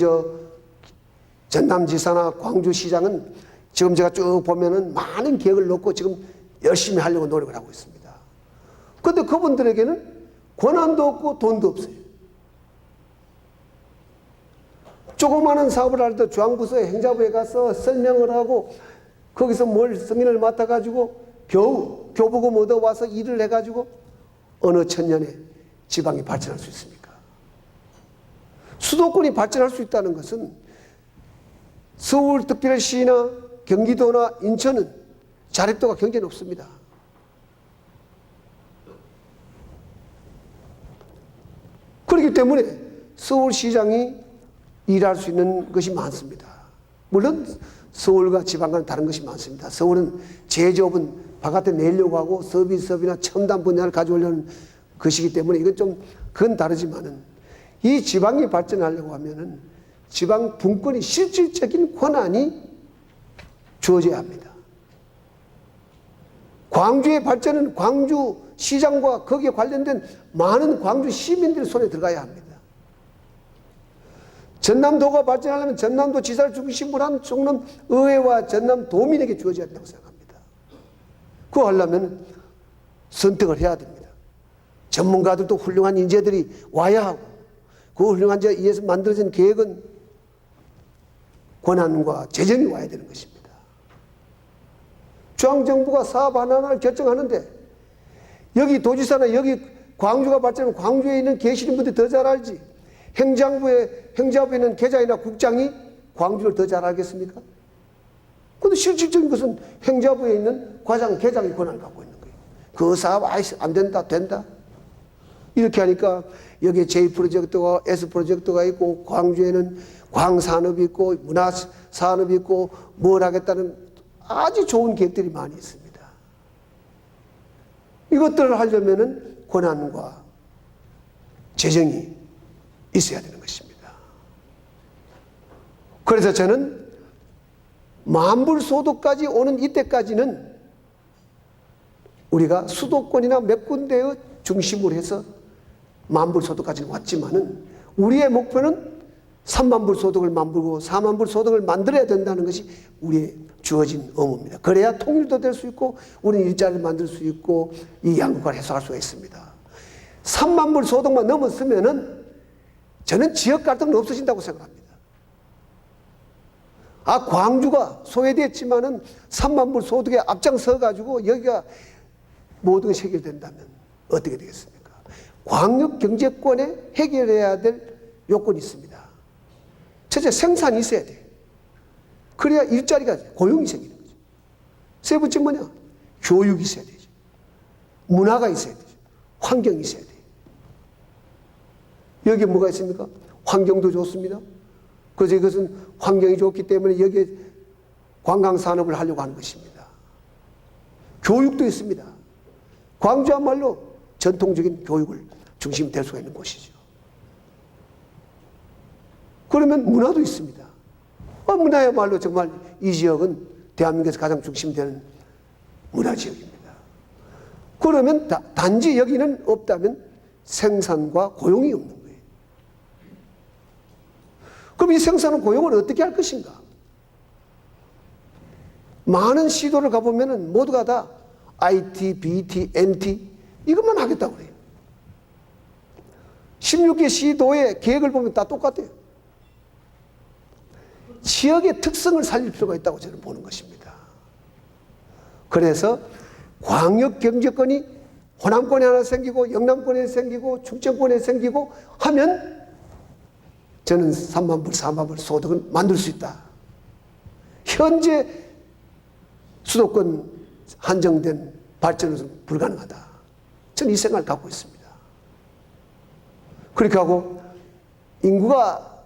전남지사나 광주시장은 지금 제가 쭉 보면은 많은 계획을 놓고 지금 열심히 하려고 노력을 하고 있습니다. 그런데 그분들에게는 권한도 없고 돈도 없어요. 조그마한 사업을 할 때 중앙부서에 행자부에 가서 설명을 하고 거기서 뭘 승인을 맡아가지고 겨우 교부금 얻어와서 일을 해가지고 어느 천년에 지방이 발전할 수 있습니까? 수도권이 발전할 수 있다는 것은 서울특별시나 경기도나 인천은 자립도가 굉장히 높습니다. 그렇기 때문에 서울시장이 일할 수 있는 것이 많습니다. 물론 서울과 지방과는 다른 것이 많습니다. 서울은 제조업은 바깥에 내려고 하고 서비스업이나 첨단 분야를 가져오려는 것이기 때문에 그건 다르지만은 이 지방이 발전하려고 하면은 지방 분권이 실질적인 권한이 주어져야 합니다. 광주의 발전은 광주시장과 거기에 관련된 많은 광주 시민들의 손에 들어가야 합니다. 전남도가 발전하려면 전남도 지사를 중심으로 한 종남의회와 전남도민에게 주어져야 된다고 생각합니다. 그거 하려면 선택을 해야 됩니다. 전문가들도 훌륭한 인재들이 와야 하고 그 훌륭한 인재에 의해서 만들어진 계획은 권한과 재정이 와야 되는 것입니다. 중앙정부가 사업 하나하나를 결정하는데 여기 도지사나 여기 광주가 발전하면 광주에 있는 계시는 분들이 더 잘 알지. 행자부에 있는 계장이나 국장이 광주를 더 잘 알겠습니까? 그런데 실질적인 것은 행자부에 있는 과장, 계장이 권한을 갖고 있는 거예요. 그 사업 안 된다, 된다. 이렇게 하니까 여기에 J 프로젝트가 S 프로젝트가 있고 광주에는 광산업이 있고 문화산업이 있고 뭘 하겠다는 아주 좋은 계획들이 많이 있습니다. 이것들을 하려면은 권한과 재정이 있어야 되는 것입니다. 그래서 저는 만불소득까지 오는 이때까지는 우리가 수도권이나 몇 군데의 중심으로 해서 만불소득까지는 왔지만은 우리의 목표는 3만불 소득을 만들고 4만불 소득을 만들어야 된다는 것이 우리의 주어진 의무입니다. 그래야 통일도 될 수 있고 우리는 일자리를 만들 수 있고 이 양극화를 해소할 수가 있습니다. 3만불 소득만 넘었으면은 저는 지역 갈등은 없어진다고 생각합니다. 광주가 소외됐지만은 3만불 소득에 앞장서 가지고 여기가 모든 것이 해결된다면 어떻게 되겠습니까? 광역 경제권에 해결해야 될 요건이 있습니다. 첫째, 생산이 있어야 돼요. 그래야 일자리가, 고용이 생기는 거죠. 세 번째 뭐냐? 교육이 있어야 되죠. 문화가 있어야 되죠. 환경이 있어야 돼요. 여기에 뭐가 있습니까? 환경도 좋습니다. 그래서 이것은 환경이 좋기 때문에 여기에 관광산업을 하려고 하는 것입니다. 교육도 있습니다. 광주야말로 전통적인 교육을 중심이 될 수가 있는 곳이죠. 그러면 문화도 있습니다. 문화야말로 정말 이 지역은 대한민국에서 가장 중심이 되는 문화지역입니다. 그러면 단지 여기는 없다면 생산과 고용이 없는 거예요. 그럼 이 생산과 고용을 어떻게 할 것인가? 많은 시도를 가보면 모두가 다 IT, BT, MT 이것만 하겠다고 그래요. 16개 시도의 계획을 보면 다 똑같아요. 지역의 특성을 살릴 필요가 있다고 저는 보는 것입니다. 그래서 광역경제권이 호남권에 하나 생기고 영남권에 생기고 충청권에 생기고 하면 저는 3만 불, 4만 불 소득을 만들 수 있다. 현재 수도권 한정된 발전은 불가능하다. 저는 이 생각을 갖고 있습니다. 그렇게 하고 인구가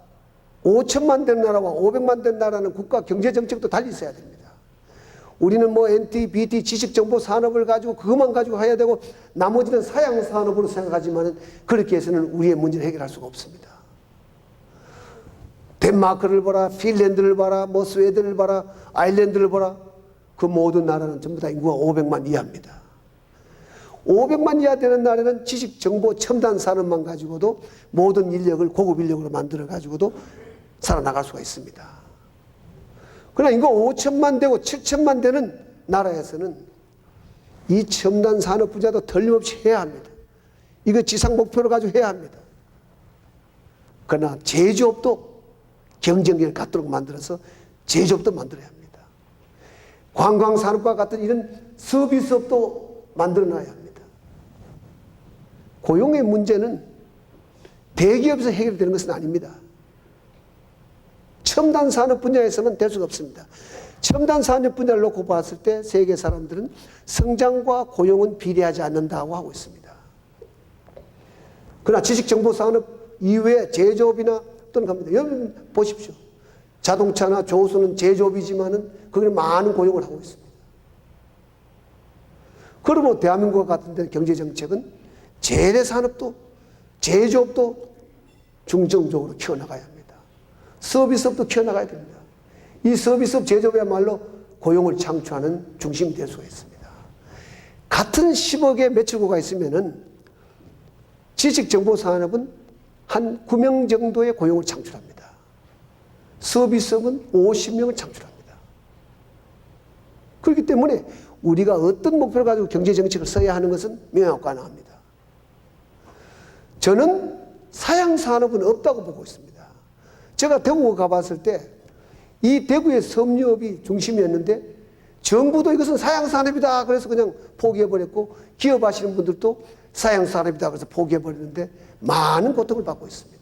5천만 된 나라와 500만 된 나라는 국가 경제정책도 달리 있어야 됩니다. 우리는 뭐 NT, BT, 지식정보 산업을 가지고 그것만 가지고 해야 되고 나머지는 사양 산업으로 생각하지만 그렇게 해서는 우리의 문제를 해결할 수가 없습니다. 덴마크를 봐라, 핀란드를 봐라, 뭐 스웨덴을 봐라, 아일랜드를 봐라. 그 모든 나라는 전부 다 인구가 500만 이하입니다. 500만 이하 되는 나라는 지식, 정보, 첨단 산업만 가지고도 모든 인력을 고급 인력으로 만들어 가지고도 살아나갈 수가 있습니다. 그러나 인구가 5천만 되고 7천만 되는 나라에서는 이 첨단 산업 분야도 틀림없이 해야 합니다. 이거 지상 목표로 가지고 해야 합니다. 그러나 제조업도 경쟁력을 갖도록 만들어서 제조업도 만들어야 합니다. 관광산업과 같은 이런 서비스업도 만들어놔야 합니다. 고용의 문제는 대기업에서 해결되는 것은 아닙니다. 첨단 산업 분야에서는 될 수가 없습니다. 첨단 산업 분야를 놓고 봤을 때 세계 사람들은 성장과 고용은 비례하지 않는다고 하고 있습니다. 그러나 지식정보산업 이외에 제조업이나 또는 갑니다. 여러분 보십시오. 자동차나 조수는 제조업이지만은 거기는 많은 고용을 하고 있습니다. 그러므로 대한민국 같은 데 경제정책은 재래산업도 제조업도 중점적으로 키워나가야 합니다. 서비스업도 키워나가야 됩니다. 이 서비스업 제조업이야말로 고용을 창출하는 중심이 될 수가 있습니다. 같은 10억의 매출고가 있으면은 지식정보산업은 한 9명 정도의 고용을 창출합니다. 서비스업은 50명을 창출합니다. 그렇기 때문에 우리가 어떤 목표를 가지고 경제정책을 써야 하는 것은 명확하고 가능합니다. 저는 사양산업은 없다고 보고 있습니다. 제가 대구 가봤을 때 이 대구의 섬유업이 중심이었는데 정부도 이것은 사양산업이다 그래서 그냥 포기해버렸고 기업하시는 분들도 사양산업이다 그래서 포기해버렸는데 많은 고통을 받고 있습니다.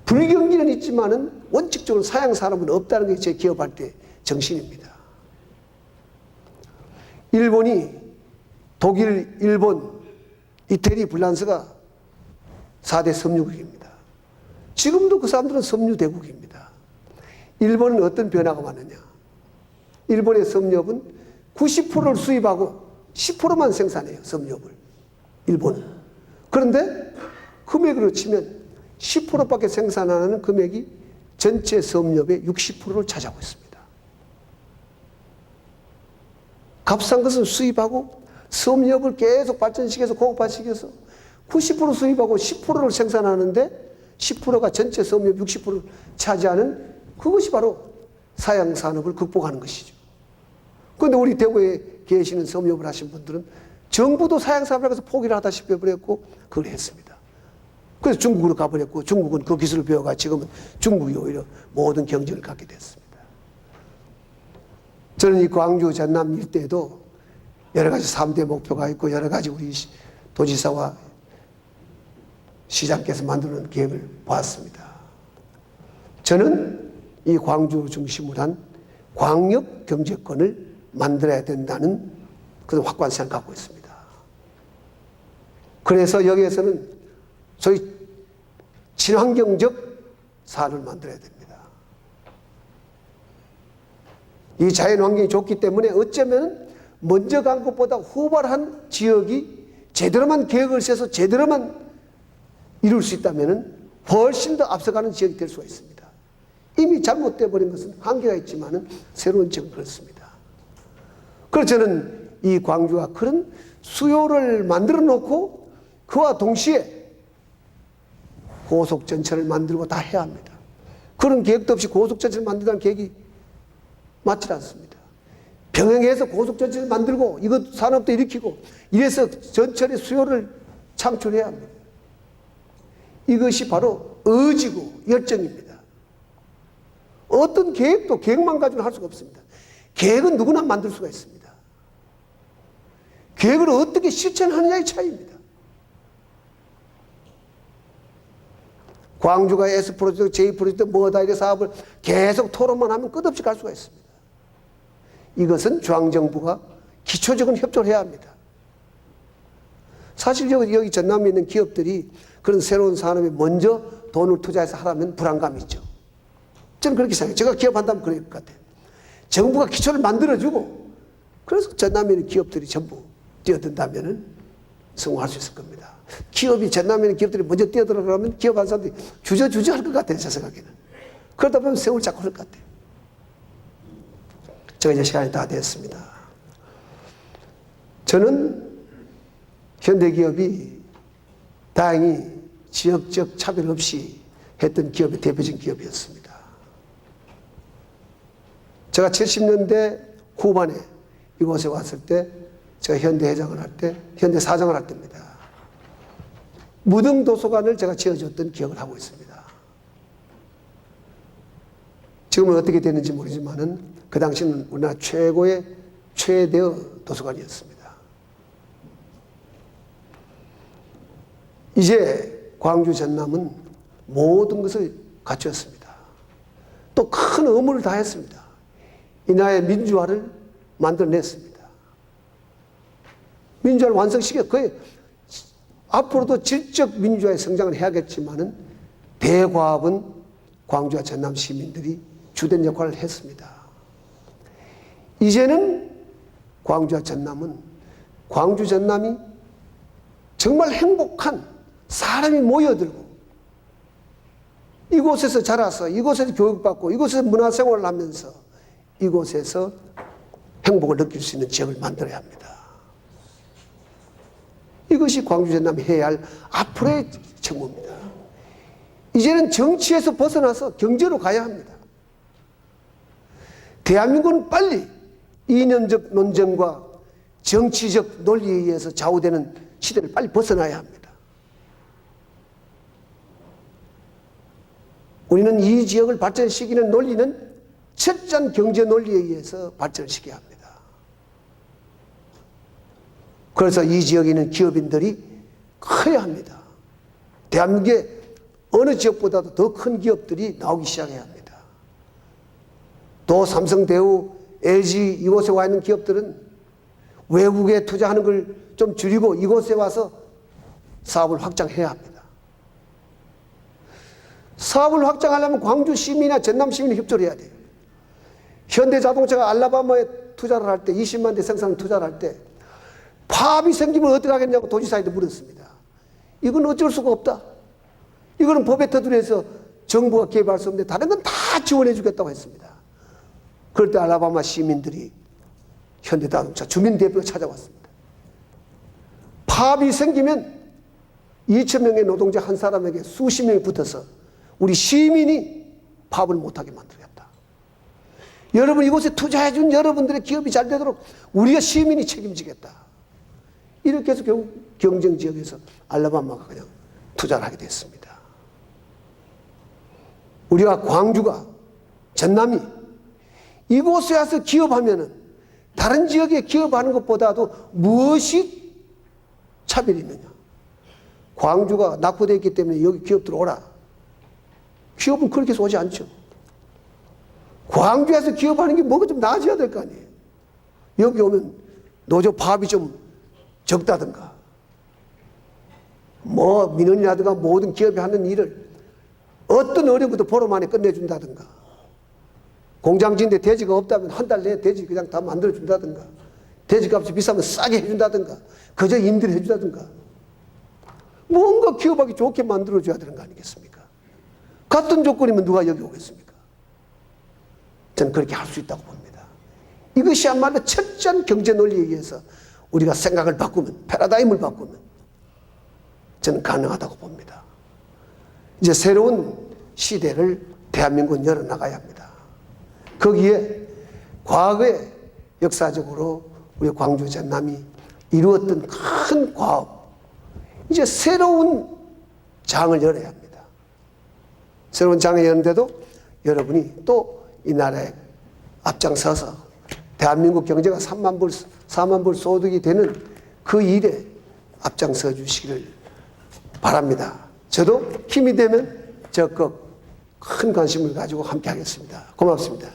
불경기는 있지만은 원칙적으로 사양산업은 없다는 게 제 기업할 때 정신입니다. 일본이 독일, 일본, 이태리, 불란서가 4대 섬유국입니다. 지금도 그 사람들은 섬유대국입니다. 일본은 어떤 변화가 왔느냐. 일본의 섬유업은 90%를 수입하고 10%만 생산해요. 섬유업을. 일본은. 그런데 금액으로 치면 10%밖에 생산 안 하는 금액이 전체 섬유업의 60%를 차지하고 있습니다. 값싼 것은 수입하고 섬유업을 계속 발전시켜서 고급화시켜서 90% 수입하고 10%를 생산하는데 10%가 전체 섬유업 60%를 차지하는 그것이 바로 사양산업을 극복하는 것이죠. 그런데 우리 대구에 계시는 섬유업을 하신 분들은 정부도 사양산업을 해서 포기를 하다시피 해버렸고 그걸 했습니다. 그래서 중국으로 가버렸고 중국은 그 기술을 배워가 지금은 중국이 오히려 모든 경쟁을 갖게 됐습니다. 저는 이 광주 전남 일대에도 여러 가지 3대 목표가 있고 여러 가지 우리 도지사와 시장께서 만드는 계획을 보았습니다. 저는 이 광주를 중심으로 한 광역 경제권을 만들어야 된다는 그런 확고한 생각을 갖고 있습니다. 그래서 여기에서는 소위 친환경적 사안을 만들어야 됩니다. 이 자연환경이 좋기 때문에 어쩌면 먼저 간 것보다 후발한 지역이 제대로만 계획을 세서 제대로만 이룰 수 있다면 훨씬 더 앞서가는 지역이 될 수가 있습니다. 이미 잘못되어 버린 것은 한계가 있지만 새로운 지역은 그렇습니다. 그래서 저는 이 광주가 그런 수요를 만들어 놓고 그와 동시에 고속전철을 만들고 다 해야 합니다. 그런 계획도 없이 고속전철을 만든다는 계획이 맞지 않습니다. 병행해서 고속전철을 만들고 이것 산업도 일으키고 이래서 전철의 수요를 창출해야 합니다. 이것이 바로 의지고 열정입니다. 어떤 계획도 계획만 가지고는 할 수가 없습니다. 계획은 누구나 만들 수가 있습니다. 계획을 어떻게 실천하느냐의 차이입니다. 광주가 S 프로젝트, J 프로젝트, 뭐다 이런 사업을 계속 토론만 하면 끝없이 갈 수가 있습니다. 이것은 중앙정부가 기초적인 협조를 해야 합니다. 사실 여기 전남에 있는 기업들이 그런 새로운 산업에 먼저 돈을 투자해서 하라면 불안감이 있죠. 저는 그렇게 생각해요. 제가 기업한다면 그럴 것 같아요. 정부가 기초를 만들어주고 그래서 전남에 있는 기업들이 전부 뛰어든다면 성공할 수 있을 겁니다. 기업이 전남에 있는 기업들이 먼저 뛰어들어가면 기업한 사람들이 주저주저 할 것 같아요. 제 생각에는. 그러다 보면 세월 잡고 할 것 같아요. 제가 이제 시간이 다 됐습니다. 저는 현대기업이 다행히 지역적 차별 없이 했던 기업의 대표적인 기업이었습니다. 제가 70년대 후반에 이곳에 왔을 때 제가 현대회장을 할 때, 현대사장을 할 때입니다. 무등도서관을 제가 지어줬던 기억을 하고 있습니다. 지금은 어떻게 되는지 모르지만은 그 당시는 우리나라 최고의 최대의 도서관이었습니다. 이제 광주 전남은 모든 것을 갖추었습니다. 또 큰 의무를 다했습니다. 이 나라의 민주화를 만들어냈습니다. 민주화를 완성시켜 거의 앞으로도 질적 민주화의 성장을 해야겠지만은 대과업은 광주와 전남 시민들이 주된 역할을 했습니다. 이제는 광주와 전남은 광주 전남이 정말 행복한 사람이 모여들고 이곳에서 자라서 이곳에서 교육받고 이곳에서 문화생활을 하면서 이곳에서 행복을 느낄 수 있는 지역을 만들어야 합니다. 이것이 광주 전남이 해야 할 앞으로의 책무입니다. 이제는 정치에서 벗어나서 경제로 가야 합니다. 대한민국은 빨리 이념적 논쟁과 정치적 논리에 의해서 좌우되는 시대를 빨리 벗어나야 합니다. 우리는 이 지역을 발전시키는 논리는 철저한 경제 논리에 의해서 발전시켜야 합니다. 그래서 이 지역에 있는 기업인들이 커야 합니다. 대한민국의 어느 지역보다도 더 큰 기업들이 나오기 시작해야 합니다. 또 삼성, 대우, LG 이곳에 와 있는 기업들은 외국에 투자하는 걸 좀 줄이고 이곳에 와서 사업을 확장해야 합니다. 사업을 확장하려면 광주 시민이나 전남 시민이 협조를 해야 돼요. 현대자동차가 알라바마에 투자를 할 때 20만 대 생산 투자를 할 때 파업이 생기면 어떻게 하겠냐고 도지사한테 물었습니다. 이건 어쩔 수가 없다. 이거는 법에 터들여서 정부가 개입할 수 없는데 다른 건 다 지원해 주겠다고 했습니다. 그럴 때 알라바마 시민들이 현대자동차 주민대표가 찾아왔습니다. 파업이 생기면 2,000명의 노동자 한 사람에게 수십 명이 붙어서 우리 시민이 파업을 못하게 만들겠다. 여러분 이곳에 투자해준 여러분들의 기업이 잘 되도록 우리가 시민이 책임지겠다. 이렇게 해서 결국 경쟁지역에서 알라바마가 그냥 투자를 하게 됐습니다. 우리가 광주가 전남이 이곳에 와서 기업하면은 다른 지역에 기업하는 것보다도 무엇이 차별이 있느냐. 광주가 낙후되어 있기 때문에 여기 기업들 오라. 기업은 그렇게 해서 오지 않죠. 광주에서 기업하는 게 뭐가 좀 나아져야 될 거 아니에요. 여기 오면 노조 파업이 좀 적다든가 뭐 민원이라든가 모든 기업이 하는 일을 어떤 어려운 것도 보름 만에 끝내준다든가 공장 짓는데 대지가 없다면 한 달 내에 대지 그냥 다 만들어준다든가 대지값이 비싸면 싸게 해준다든가 그저 임대를 해준다든가 뭔가 기업하기 좋게 만들어줘야 되는 거 아니겠습니까? 같은 조건이면 누가 여기 오겠습니까? 저는 그렇게 할 수 있다고 봅니다. 이것이야말로 철저한 경제 논리에 의해서 우리가 생각을 바꾸면 패러다임을 바꾸면 저는 가능하다고 봅니다. 이제 새로운 시대를 대한민국은 열어나가야 합니다. 거기에 과거에 역사적으로 우리 광주 전남이 이루었던 큰 과업 이제 새로운 장을 열어야 합니다. 새로운 장을 여는데도 여러분이 또 이 나라에 앞장서서 대한민국 경제가 3만 불, 4만 불 소득이 되는 그 일에 앞장서 주시기를 바랍니다. 저도 힘이 되면 적극 큰 관심을 가지고 함께 하겠습니다. 고맙습니다.